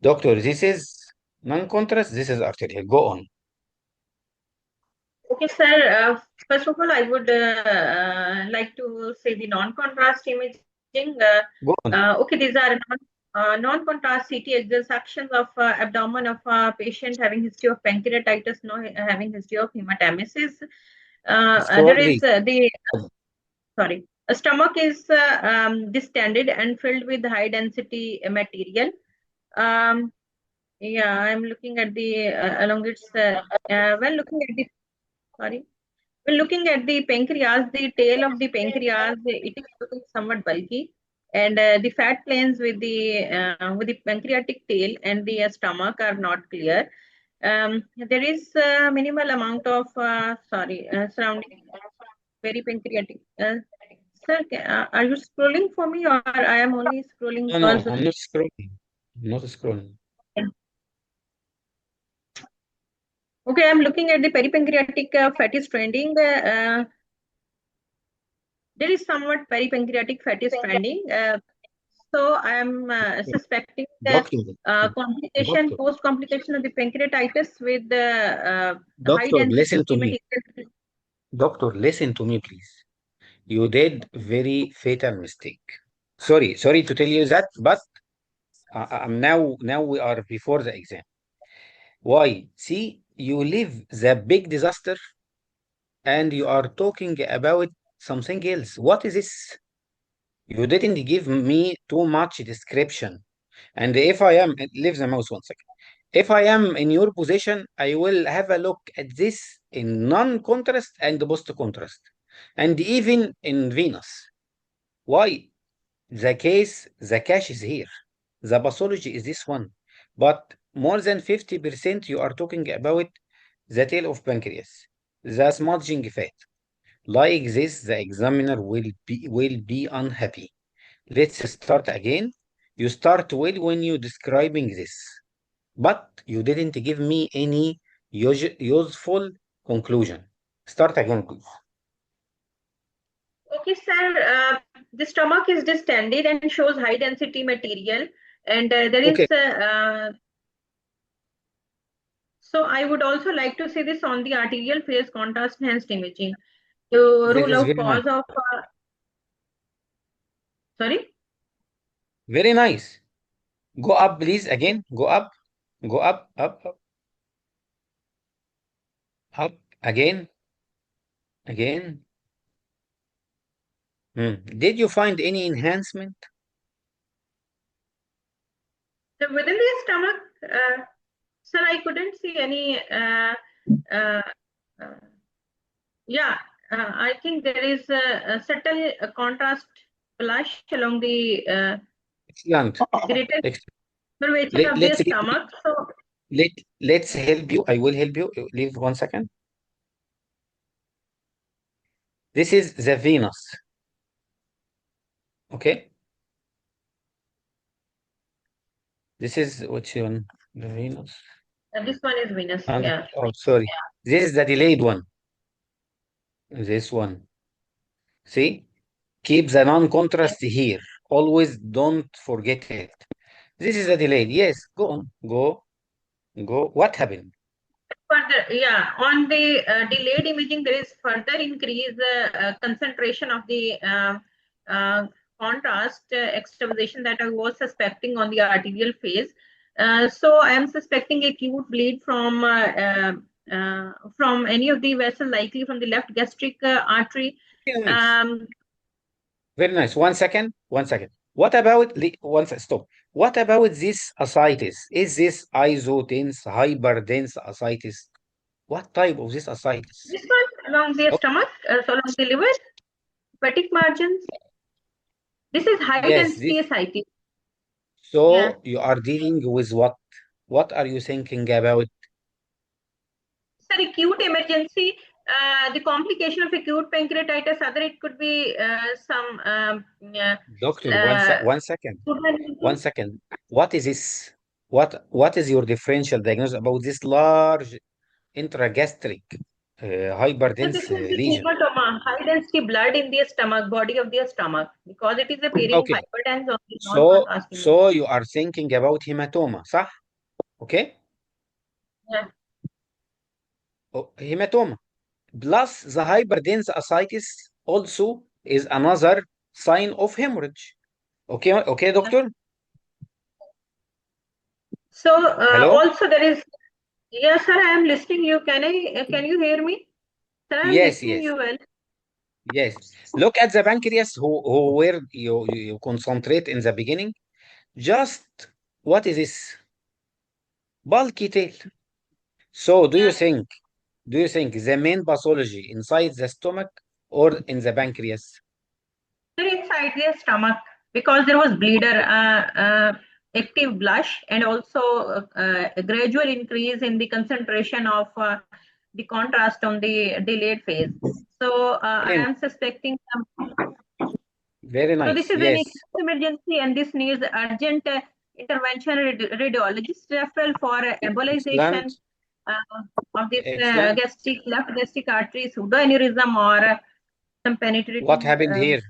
Doctor, this is non-contrast, this is arterial. Go on. Okay, sir. First of all, I would like to say the non-contrast imaging. Go on. Okay, these are non-contrast CT extractions of abdomen of a patient having history of pancreatitis, no having history of hematemesis. There Scroll, is please. sorry, a stomach is distended and filled with high density material. Yeah, I'm looking at the along its when looking at the sorry. When looking at the pancreas, the tail of the pancreas, it is looking somewhat bulky, and the fat planes with the pancreatic tail and the stomach are not clear. There is minimal amount of surrounding peripancreatic. Sir, are you scrolling for me, or I am only scrolling No, because I'm not scrolling. I'm not scrolling. okay, I'm looking at the peripancreatic fatty stranding. There is somewhat peripancreatic fatty stranding. So I am suspecting the Doctor, complication, doctor, post-complication of the pancreatitis with the high doctor, listen to density me. material. Doctor, listen to me, please. You did very fatal mistake. Sorry to tell you that, but I'm now we are before the exam. Why? See, you leave the big disaster and you are talking about something else. What is this? You didn't give me too much description. And if I am, leave the mouse 1 second. If I am in your position, I will have a look at this in non-contrast and post-contrast, and even in venous. Why? The cache is here. The pathology is this one. But more than 50% you are talking about the tail of pancreas, the smudging fat. Like this, the examiner will be unhappy. Let's start again. You start well when you describing this, but you didn't give me any useful conclusion. Start again, please. Okay, sir. The stomach is distended and shows high density material, and there Okay, is. So I would also like to see this on the arterial phase contrast enhanced imaging to this rule is out very nice. cause of. Sorry. Very nice. Go up, please. Again, go up. Go up, up, up, up. Again, again. Did you find any enhancement? So within the stomach, sir, I couldn't see any. Uh, yeah, I think there is a subtle contrast blush along the Excellent. greater Ex- curvature Let, of the let's get, stomach. So let's help you. I will help you. Leave 1 second. This is the Venus. Okay. This is which one? The Venus. this one is Venus. And, Yeah. oh, sorry. This is the delayed one. This one. See? Keep the non-contrast here. Always don't forget it. This is a delayed. Yes, go on. Go. What happened? Further, yeah, on the delayed imaging, there is further increase concentration of the uh, contrast extravasation that I was suspecting on the arterial phase. So I am suspecting acute bleed from any of the vessels, likely from the left gastric artery. Very nice. Um, Very nice. 1 second. 1 second. What about stop. What about this ascites? Is this isodense, hyperdense ascites? What type of this ascites? this one along the Oh, stomach, so along the liver, hepatic margins. This is high yes, this. density ascites. Yeah. So you are dealing with what? What are you thinking about? Sir, acute emergency, the complication of acute pancreatitis, other it could be some Doctor, uh, 1 second. food 1 second. What is this? What is your differential diagnosis about this large intragastric So hyperdense this is the lesion. hematoma, high density blood in the stomach, body of the stomach, because it is appearing Okay, hypertense on the so non-contrasting. so you are thinking about hematoma, صح? Okay, Yeah. hematoma plus the hyperdense ascites also is another sign of hemorrhage. Okay, okay, doctor. So Hello. also there is, yes, sir, I am listening you. Can you hear me? Sir, I am Yes, listening yes, you well. yes. Look at the pancreas where you concentrate in the beginning. Just what is this? Bulky tail. So do you think the main pathology inside the stomach or in the pancreas? They're inside the stomach because there was bleeder, active blush, and also a gradual increase in the concentration of the contrast on the delayed phase. So I Very, am suspecting some. very So this nice. is an Yes. acute emergency, and this needs urgent intervention radiologist referral for embolization Excellent. uh, of this Excellent. left gastric artery pseudoaneurysm or some What penetrating. happened here?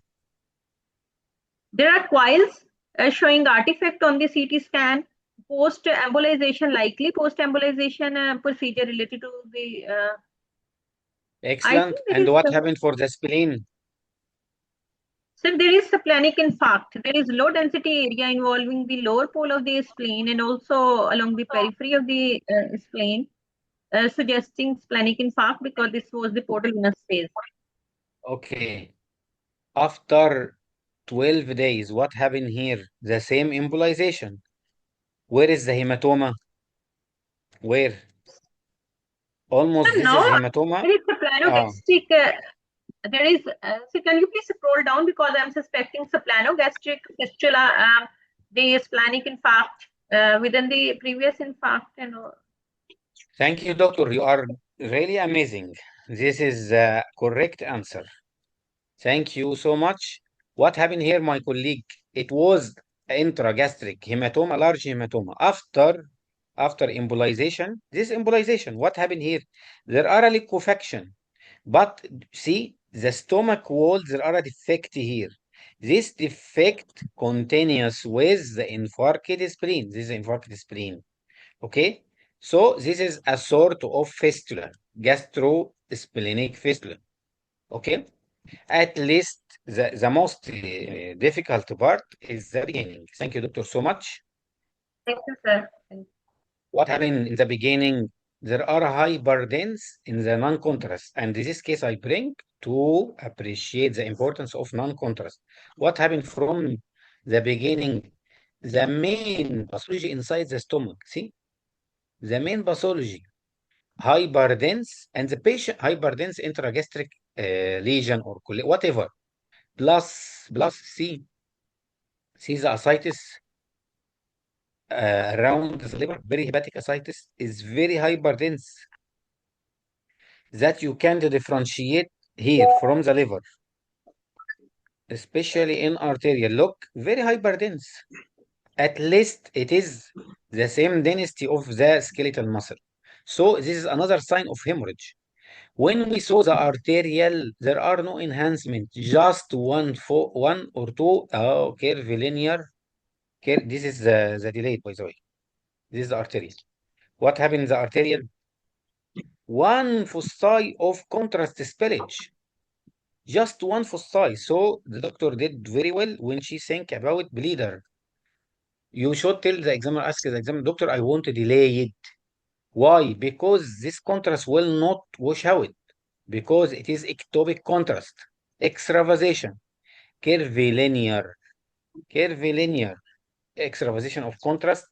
There are coils showing artifact on the CT scan. Post embolization, likely post embolization procedure related to the. I think Excellent. there And is. what happened for the spleen? So there is splenic infarct. There is low density area involving the lower pole of the spleen and also along the periphery of the spleen, suggesting splenic infarct because this was the portal venous phase. Okay. After 12 days, what happened here? The same embolization. Where is the hematoma? Where? Almost And this is now hematoma. there is a Ah, planogastric. There is. So can you please scroll down because I'm suspecting soplanogastric fistula, the splenic infarct within the previous infarct and all. thank you, doctor. You are really amazing. This is the correct answer. Thank you so much. What happened here, my colleague? It was intragastric hematoma, large hematoma. After embolization, this embolization, what happened here? There are a liquefaction, but see the stomach wall, there are a defect here. This defect continues with the infarcted spleen. This is infarcted spleen. Okay, so this is a sort of fistula, gastrosplenic fistula. Okay. At least the most difficult part is the beginning. Thank you, doctor, so much. Thank you, sir. What happened in the beginning? There are hyperdense in the non-contrast, and in this case, I bring to appreciate the importance of non-contrast. What happened from the beginning? The main pathology inside the stomach. See, the main pathology hyperdense, and the patient hyperdense intragastric lesion or whatever. Plus see the ascites around the liver, very hepatic ascites is very hyperdense that you can differentiate here from the liver, especially in arterial. Look, very hyperdense. At least it is the same density of the skeletal muscle. So this is another sign of hemorrhage. When we saw the arterial, there are no enhancement, just one or two curvilinear. This is the delayed, by the way. This is the arterial. What happened in the arterial? One foci of contrast spillage. Just one foci. So the doctor did very well when she think about bleeder. You should tell the examiner, ask the examiner, doctor, I want to delay it. Why? Because this contrast will not wash out. Because it is ectopic contrast. Extravasation. Curvilinear. Curvilinear. Extravasation of contrast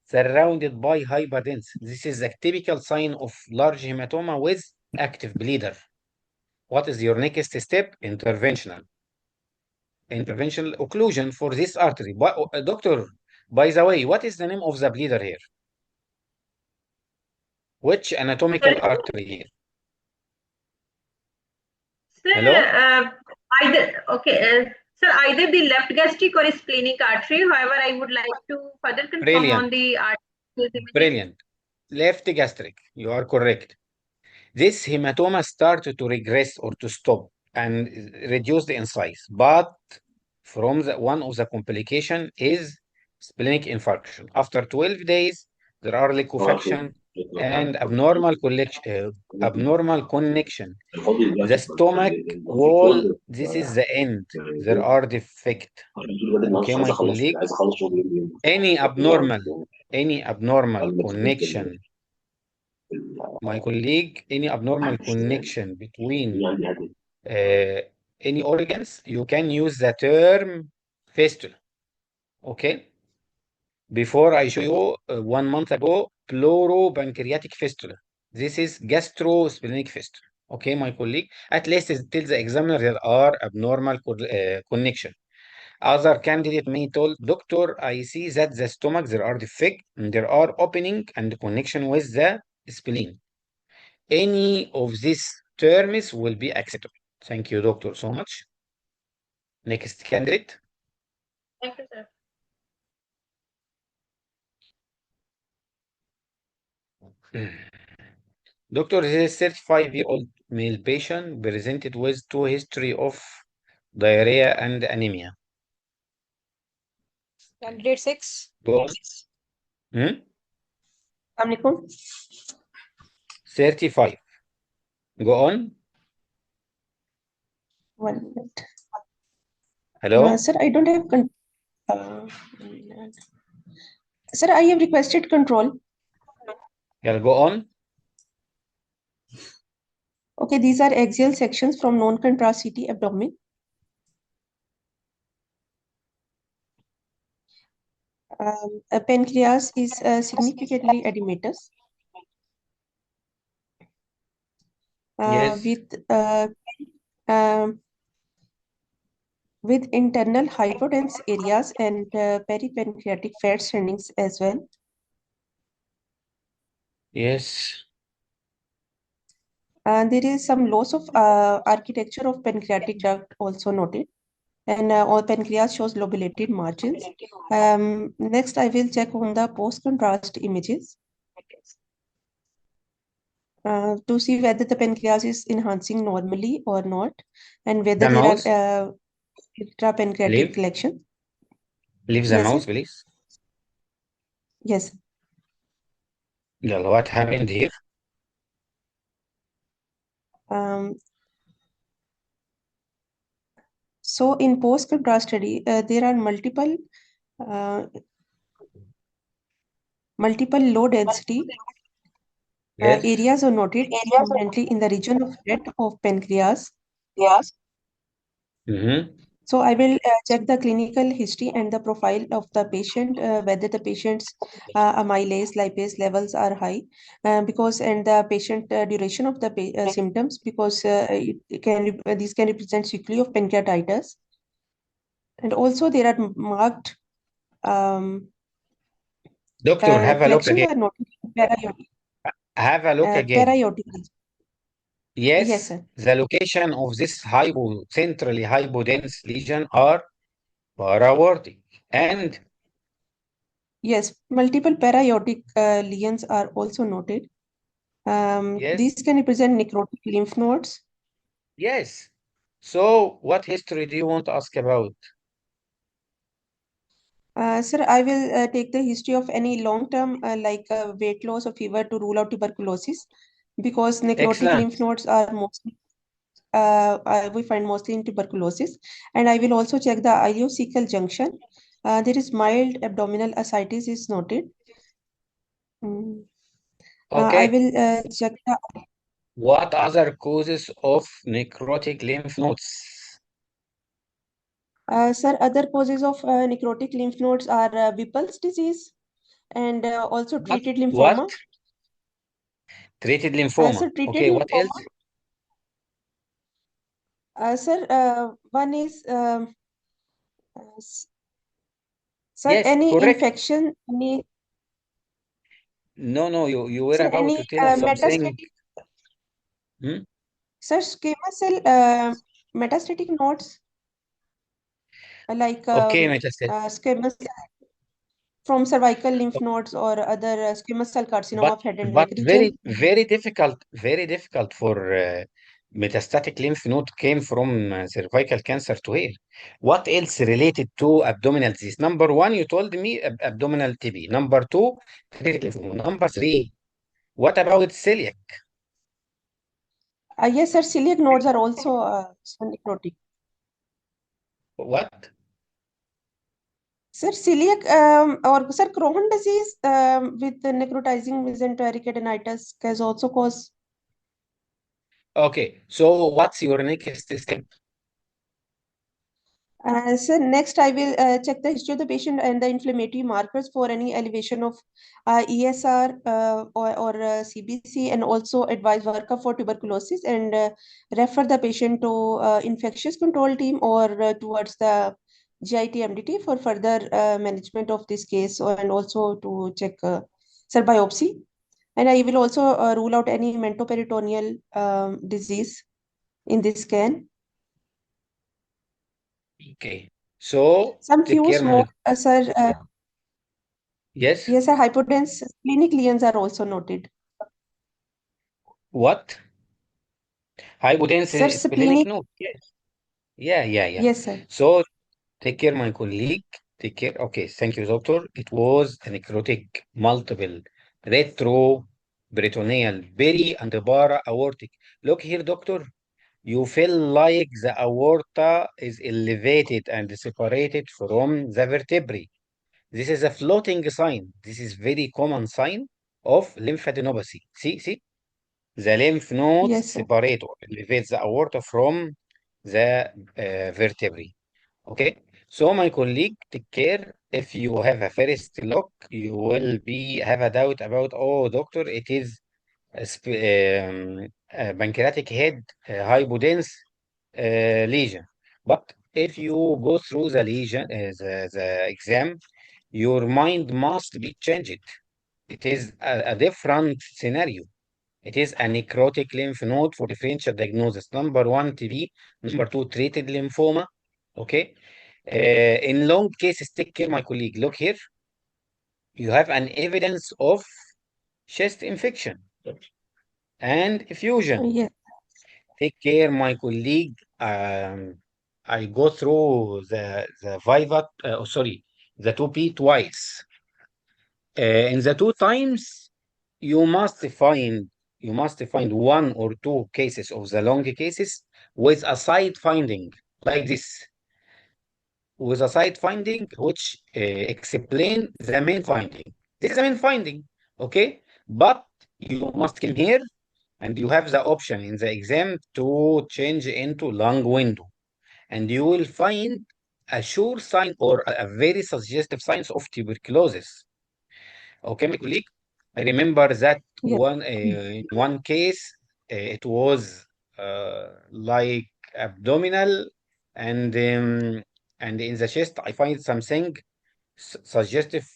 surrounded by hyperdense. This is a typical sign of large hematoma with active bleeder. What is your next step? Interventional. Interventional occlusion for this artery. Doctor, by the way, what is the name of the bleeder here? Which anatomical Sorry? artery here? Sir, Hello? Sir, either the left gastric or splenic artery. However, I would like to further confirm on Brilliant. the artery imaging. Brilliant. Left gastric. You are correct. This hematoma started to regress or to stop and reduce in size. But from one of the complication is splenic infarction. After 12 days, there are liquefaction and abnormal connection. The stomach wall, this is the end. There are defect. Okay, my colleague. Any abnormal connection, my colleague, any abnormal connection between uh, any organs, you can use the term fistula. Okay. Before I show you 1 month ago, pancreatic fistula. This is gastrosplenic fistula. Okay, my colleague. At least tell the examiner there are abnormal connection. Other candidate may told doctor, I see that the stomach there are defect and there are opening and connection with the spleen. Any of these terms will be acceptable. Thank you, doctor, so much. Next candidate. Thank you, sir. Doctor, this 35-year-old male patient presented with two history of diarrhea and anemia. Candidate 6. Go on. Assalamualaikum. 35. Go on. 1 minute. Hello? Sir, I don't have sir, I have requested control. Yeah, go on. Okay, these are axial sections from non-contrast CT abdomen. A pancreas is significantly edematous. Yes. With internal hypodense areas and peripancreatic fat strandings as well. Yes. There is some loss of architecture of pancreatic duct also noted, and all pancreas shows lobulated margins. Next, I will check on the post-contrast images to see whether the pancreas is enhancing normally or not, and whether there mouse. are intrapancreatic Leave. collection. Leave the Yes, mouse, sir. please. Yes. Yeah, what happened here? So in post-contrast study, there are multiple low density Yes. areas are noted predominantly in the region of head of pancreas. So I will check the clinical history and the profile of the patient, whether the patient's amylase, lipase levels are high, because and the patient duration of the symptoms, because these can represent sequelae of pancreatitis, and also there are marked Doctor, have a look collections again. are noted periodic. Have a look again. Periodically. Yes, Yes, sir. the location of this centrally hypodense lesion are paraortic and Yes, multiple periodic lesions are also noted. yes, These can represent necrotic lymph nodes. yes. So what history do you want to ask about? Sir, I will take the history of any long-term like weight loss or fever to rule out tuberculosis, because necrotic Excellent. lymph nodes are mostly we find mostly in tuberculosis. And I will also check the ileocecal junction. There is mild abdominal ascites is noted. I Okay. will check the What other causes of necrotic lymph nodes? sir, other causes of necrotic lymph nodes are Whipple's disease and also treated What? lymphoma. Treated lymphoma. Sir, treated Okay, what lymphoma. else? Sir, one is sir, Yes, any correct. infection, any No, you were sir, about any to tell us something. metastatic, Hmm? sir, squamous cell metastatic nodes like Okay, metastatic. squamous. from cervical lymph nodes or other squamous cell carcinoma of head and But neck region. very difficult for metastatic lymph node came from cervical cancer to here. What else related to abdominal disease? Number one, you told me abdominal TB. Number two, pancreatic lymph node. Number three, what about celiac? Yes, sir, celiac nodes are also necrotic. What? Sir, celiac or sir, Crohn disease with the necrotizing mesenteric adenitis can also cause. Okay, so what's your next step? So next, I will check the history of the patient and the inflammatory markers for any elevation of ESR or CBC, and also advise workup for tuberculosis and refer the patient to infectious control team or towards the GIT MDT for further management of this case, and also to check cell biopsy. And I will also rule out any mentoperitoneal disease in this scan. Okay, so Some take cues care, more, sir. Yes. Yes, sir. Hypodense splenic lesions are also noted. What? Hypotense Sir, splenic splenic. node. Yes. Yeah. Yes, sir. So take care, my colleague. Take care. Okay, thank you, doctor. It was a necrotic, multiple, retroperitoneal, peri and para aortic. Look here, doctor. You feel like the aorta is elevated and separated from the vertebrae. This is a floating sign. This is very common sign of lymphadenopathy. See. The lymph nodes Yes, sir. separate or elevate the aorta from the vertebrae. Okay, so my colleague, take care. If you have a first look, you will have a doubt about, oh, doctor, it is a pancreatic head hypodense lesion. But if you go through the lesion, the exam, your mind must be changed. It is a different scenario. It is a necrotic lymph node for differential diagnosis. Number one, TB. Number two, treated lymphoma. Okay. In long cases, take care, my colleague. Look here. You have an evidence of chest infection and effusion. Yes. Take care, my colleague. I go through the Viva, the 2P twice. In the two times, you must find one or two cases of the long cases with a side finding like this, with a side finding which explain the main finding. This is the main finding, okay? But you must come here and you have the option in the exam to change into long window, and you will find a sure sign or a very suggestive signs of tuberculosis. Okay, my colleague. I remember that Yes. in one case, it was like abdominal, and in the chest, I find something suggestive,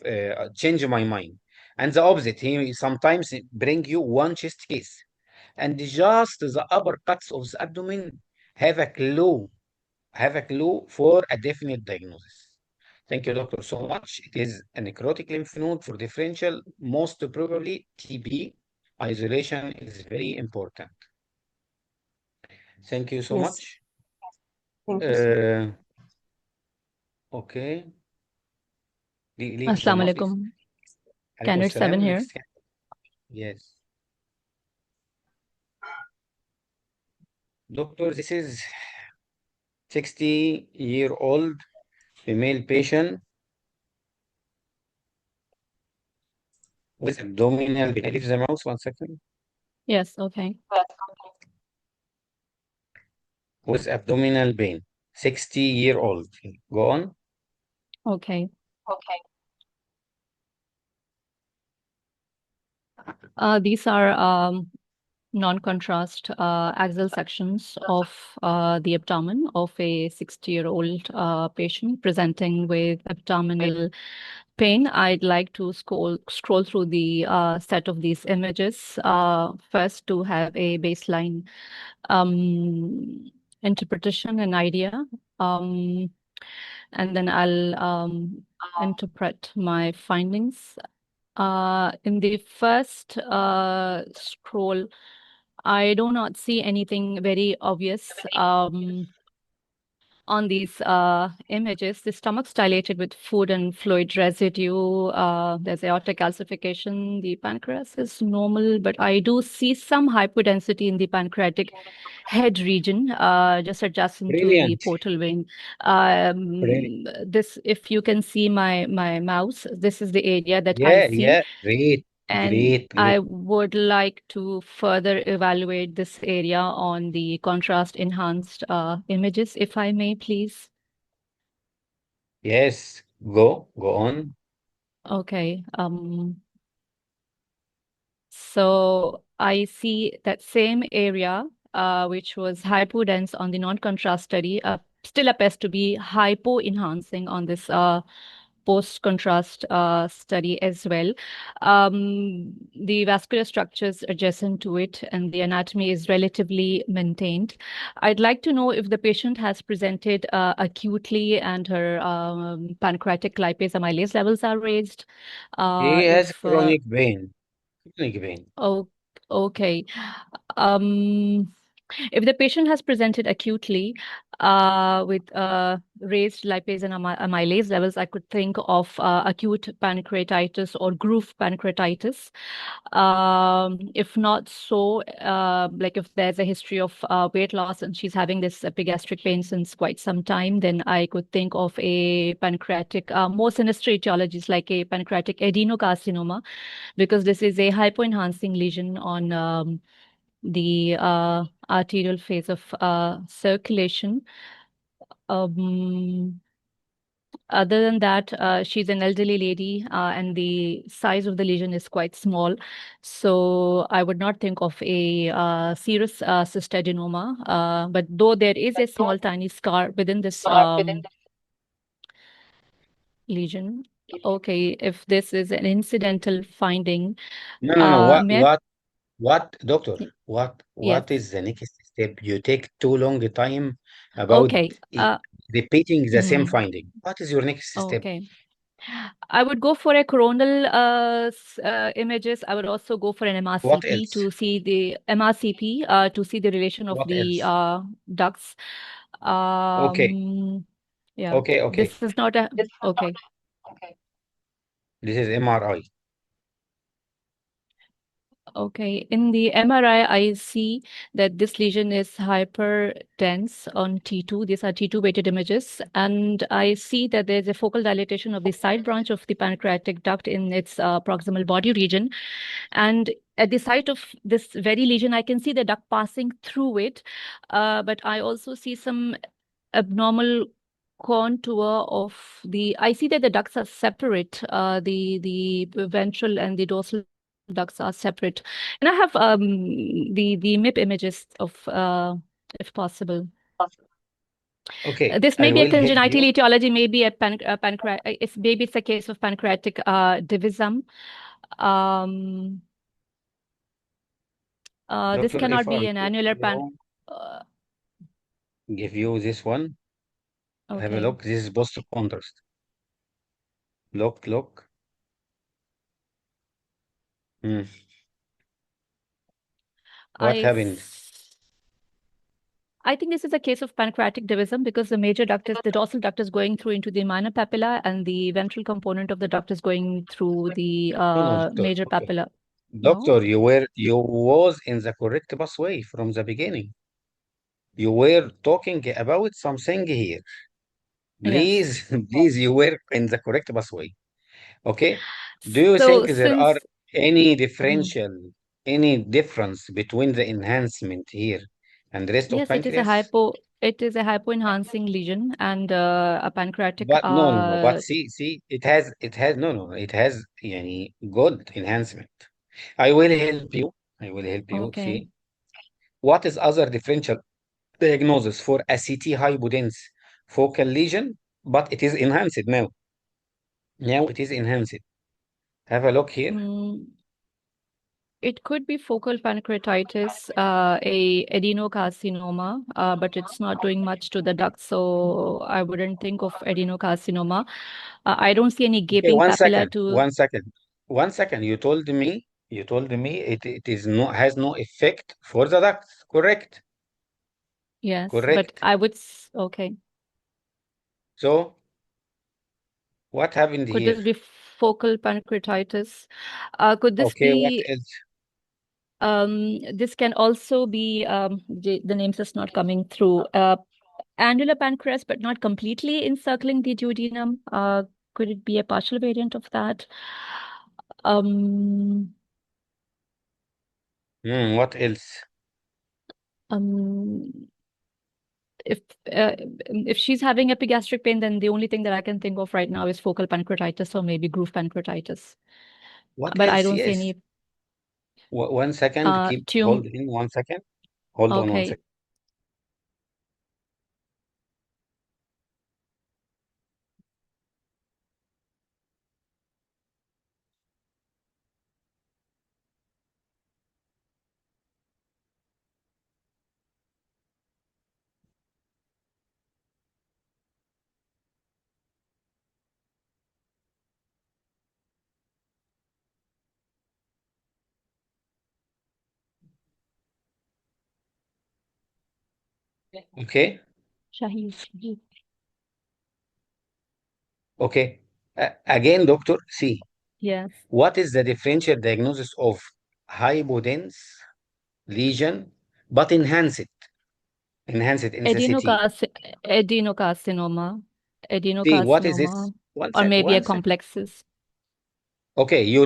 change my mind. And the opposite, he sometimes bring you one chest case, and just the upper cuts of the abdomen have a clue for a definite diagnosis. Thank you, doctor, so much. It is a necrotic lymph node for differential, most probably TB. Isolation is very important. Thank you so Yes. much. Thank you, sir. Okay. Leave Assalamu the please. alaikum. Alaikum Candidate 7 salam. here. Next. Yes. Doctor, this is 60-year-old female patient with abdominal. Can I leave the mouse 1 second? Yes, okay. With abdominal pain. 60-year-old. Go on. Okay. These are non-contrast axial sections of the abdomen of a 60-year-old patient presenting with abdominal pain. I'd like to scroll through the set of these images. First, to have a baseline interpretation and idea. and then I'll interpret my findings. In the first scroll, I do not see anything very obvious. On these images, the stomach's dilated with food and fluid residue. There's aortic calcification. The pancreas is normal, but I do see some hypodensity in the pancreatic head region, just adjacent to the Brilliant. portal vein. Brilliant. This, if you can see my mouse, this is the area that I Yeah, see. yeah. Great. And Great. I Great. would like to further evaluate this area on the contrast enhanced images, if I may, please. Yes. Go on. Okay. So I see that same area, which was hypodense on the non-contrast study, still appears to be hypo-enhancing on this post-contrast study as well. The vascular structures adjacent to it and the anatomy is relatively maintained. I'd like to know if the patient has presented acutely and her pancreatic lipase amylase levels are raised. He has If chronic pain. Chronic pain. Oh, okay. Um, if the patient has presented acutely with raised lipase and amylase levels, I could think of acute pancreatitis or groove pancreatitis. If not so, like if there's a history of weight loss and she's having this epigastric pain since quite some time, then I could think of a pancreatic, more sinister etiologies like a pancreatic adenocarcinoma, because this is a hypoenhancing lesion on the arterial phase of circulation. Other than that, she's an elderly lady, and the size of the lesion is quite small. So I would not think of a serous cystadenoma. But though there is a small tiny scar within this lesion. Okay, if this is an incidental finding, No. may I? Doctor? Yes. What is the next step? You take too long time about Okay. repeating the same finding. What is your next step? Okay. I would go for a coronal images. I would also go for an What MRCP else? to see the to see the relation of What the else? ducts. Okay. Yeah, Okay. this is not a okay. This is MRI. Okay, in the MRI, I see that this lesion is hyperdense on T2. These are T2 weighted images. And I see that there's a focal dilatation of the side branch of the pancreatic duct in its proximal body region. And at the site of this very lesion, I can see the duct passing through it. But I also see some abnormal contour of I see that the ducts are separate. The ventral and the dorsal ducts are separate. And I have the MIP images of if possible. Okay, This may I be a will help congenital you. etiology, maybe a pancreatic. If maybe it's a case of pancreatic divisum. This Doctor, cannot if I be an annular uh, give you this one, have a okay. look. This is post contrast. Look. Hmm. What happened? I think this is a case of pancreatic divisum because the dorsal duct is going through into the minor papilla and the ventral component of the duct is going through the No, doctor. major Okay. papilla. No? Doctor, you was in the correct pathway from the beginning. You were talking about something here. Yes. Please, you were in the correct pathway. Okay. Do you So think there are since any Mhm. any difference between the enhancement here and the rest of Yes, pancreas? it is a hypoenhancing lesion and a pancreatic But no. But see, it has يعني good enhancement. I will help you. I will help you. okay. See, what is other differential diagnosis for a CT hypodense focal lesion, but it is enhanced now. Now it is enhanced. Have a look here. Mm, It could be focal pancreatitis, a adenocarcinoma, but it's not doing much to the duct, so I wouldn't think of adenocarcinoma. I don't see any Okay, gaping papilla to. 1 second. 1 second. You told me it is no has no effect for the ducts. Correct. Yes, but Correct. I would. Okay. So what happened Could here? this be focal pancreatitis? Could this Okay, what be? else? This can also be. The names is not coming through. Annular pancreas, but not completely encircling the duodenum. Could it be a partial variant of that? Um, What else? um, if uh, if she's having epigastric pain, then the only thing that I can think of right now is focal pancreatitis or maybe groove pancreatitis. What But I else? don't see Yes. any 1 second. Hold tum. in 1 second. Hold on 1 second. Okay. Okay. Shahi. Okay. Again, doctor, see, Yes. what is the differential diagnosis of hypodense lesion, but enhanced in the CT? Adenocarcinoma, See, what is this? adenocarcinoma, One or sec, maybe a 1 second. complexus. Okay, you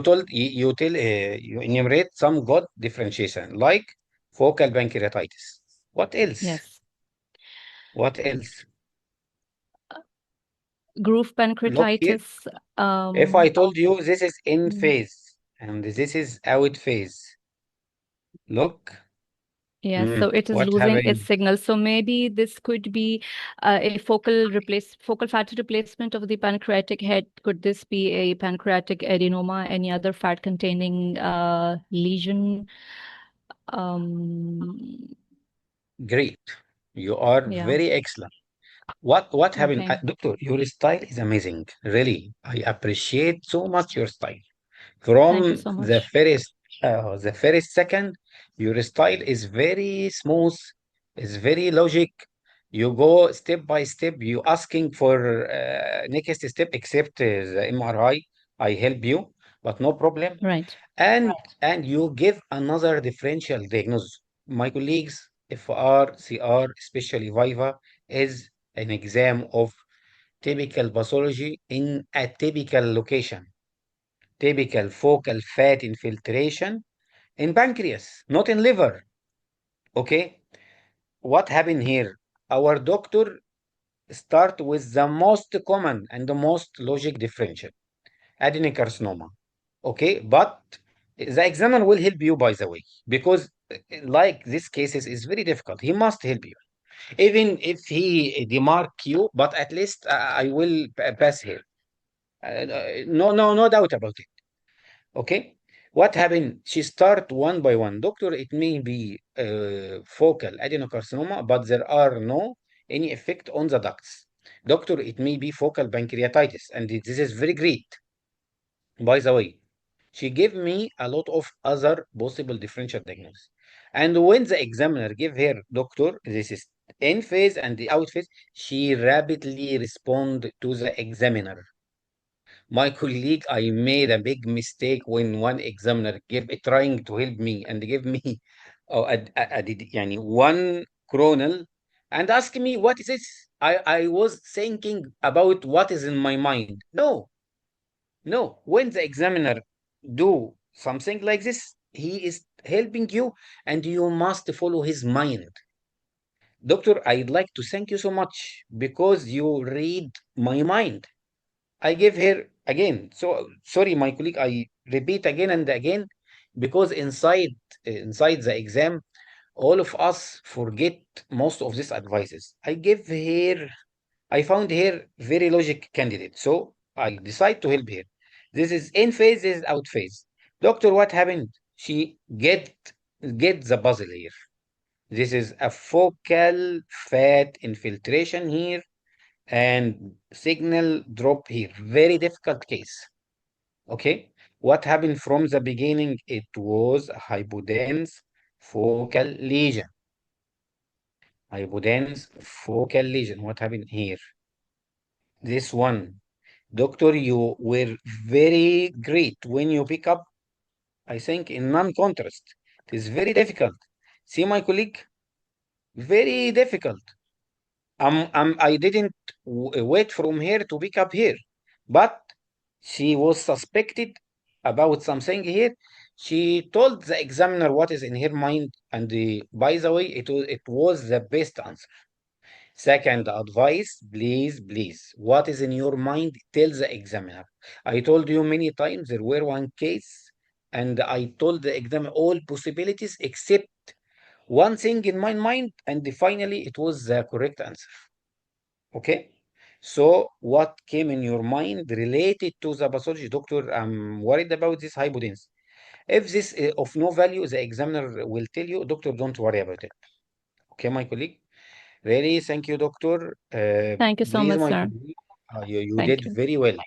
enumerate some good differentiation, like focal pancreatitis. What else? Yes. What else? Groove Look here. pancreatitis. If I told you this is in Mm, phase and this is out phase, look. yes, so it is What losing its happened? signal. So maybe this could be a focal fatty replacement of the pancreatic head. Could this be a pancreatic adenoma, any other fat-containing lesion? Um, Great. You are yeah. very excellent. What happened? Okay. Doctor, your style is amazing. Really. I appreciate so much your style. Thank you From so much. the first second, your style is very smooth, is very logic. You go step by step. You asking for next step, except the MRI. I help you, but no problem. Right. And you give another differential diagnosis. My colleagues, FRCR, especially Viva, is an exam of typical pathology in a typical location. Typical focal fat infiltration in pancreas, not in liver. Okay? What happened here? Our doctor start with the most common and the most logic differential, adenocarcinoma. Okay? But the examiner will help you, by the way, because like this cases is very difficult. He must help you. Even if he demark you, but at least I will pass here. No doubt about it. Okay. What happened? She start one by one. Doctor, it may be focal adenocarcinoma, but there are no any effect on the ducts. Doctor, it may be focal pancreatitis, and this is very great. By the way, she gave me a lot of other possible differential diagnosis. And when the examiner gave her, doctor, this is in phase and the out phase, she rapidly respond to the examiner. My colleague, I made a big mistake when one examiner gave trying to help me and give me oh, يعني one chronal and asked me what is this? I was thinking about what is in my mind. No. When the examiner do something like this, he is helping you and you must follow his mind. Doctor, I'd like to thank you so much because you read my mind. I gave her again. So sorry, my colleague. I repeat again and again because inside the exam, all of us forget most of these advices. I found her very logic candidate. So I decide to help her. This is in phase, this is out phase. Doctor, what happened? She get the puzzle here. This is a focal fat infiltration here and signal drop here. Very difficult case. Okay. What happened from the beginning? It was a hypodense focal lesion. Hypodense focal lesion. What happened here? This one. Doctor, you were very great when you pick up, I think, in non-contrast. It is very difficult. See my colleague? Very difficult. I didn't wait from her to pick up here, but she was suspected about something here. She told the examiner what is in her mind, and by the way, it was the best answer. Second advice, please, what is in your mind? Tell the examiner. I told you many times there were one case, and I told the examiner all possibilities except one thing in my mind, and finally it was the correct answer. Okay? So what came in your mind related to the pathology? Doctor, I'm worried about this hypodense. If this is of no value, the examiner will tell you, doctor, don't worry about it. Okay, my colleague? Really, thank you, doctor. Thank you so Please, much, my sir. colleague, you Thank did you. very well.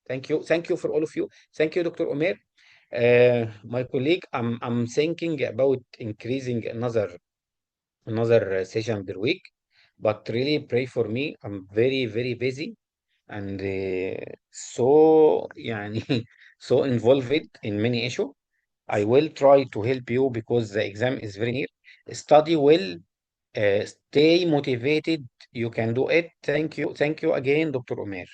Thank you. Thank you for all of you. Thank you, Dr. Omer. My colleague, I'm thinking about increasing another session per week, but really pray for me. I'm very busy and so يعني so involved in many issues. I will try to help you because the exam is very near. Study well, stay motivated. You can do it. Thank you. Thank you again, Dr. Omer.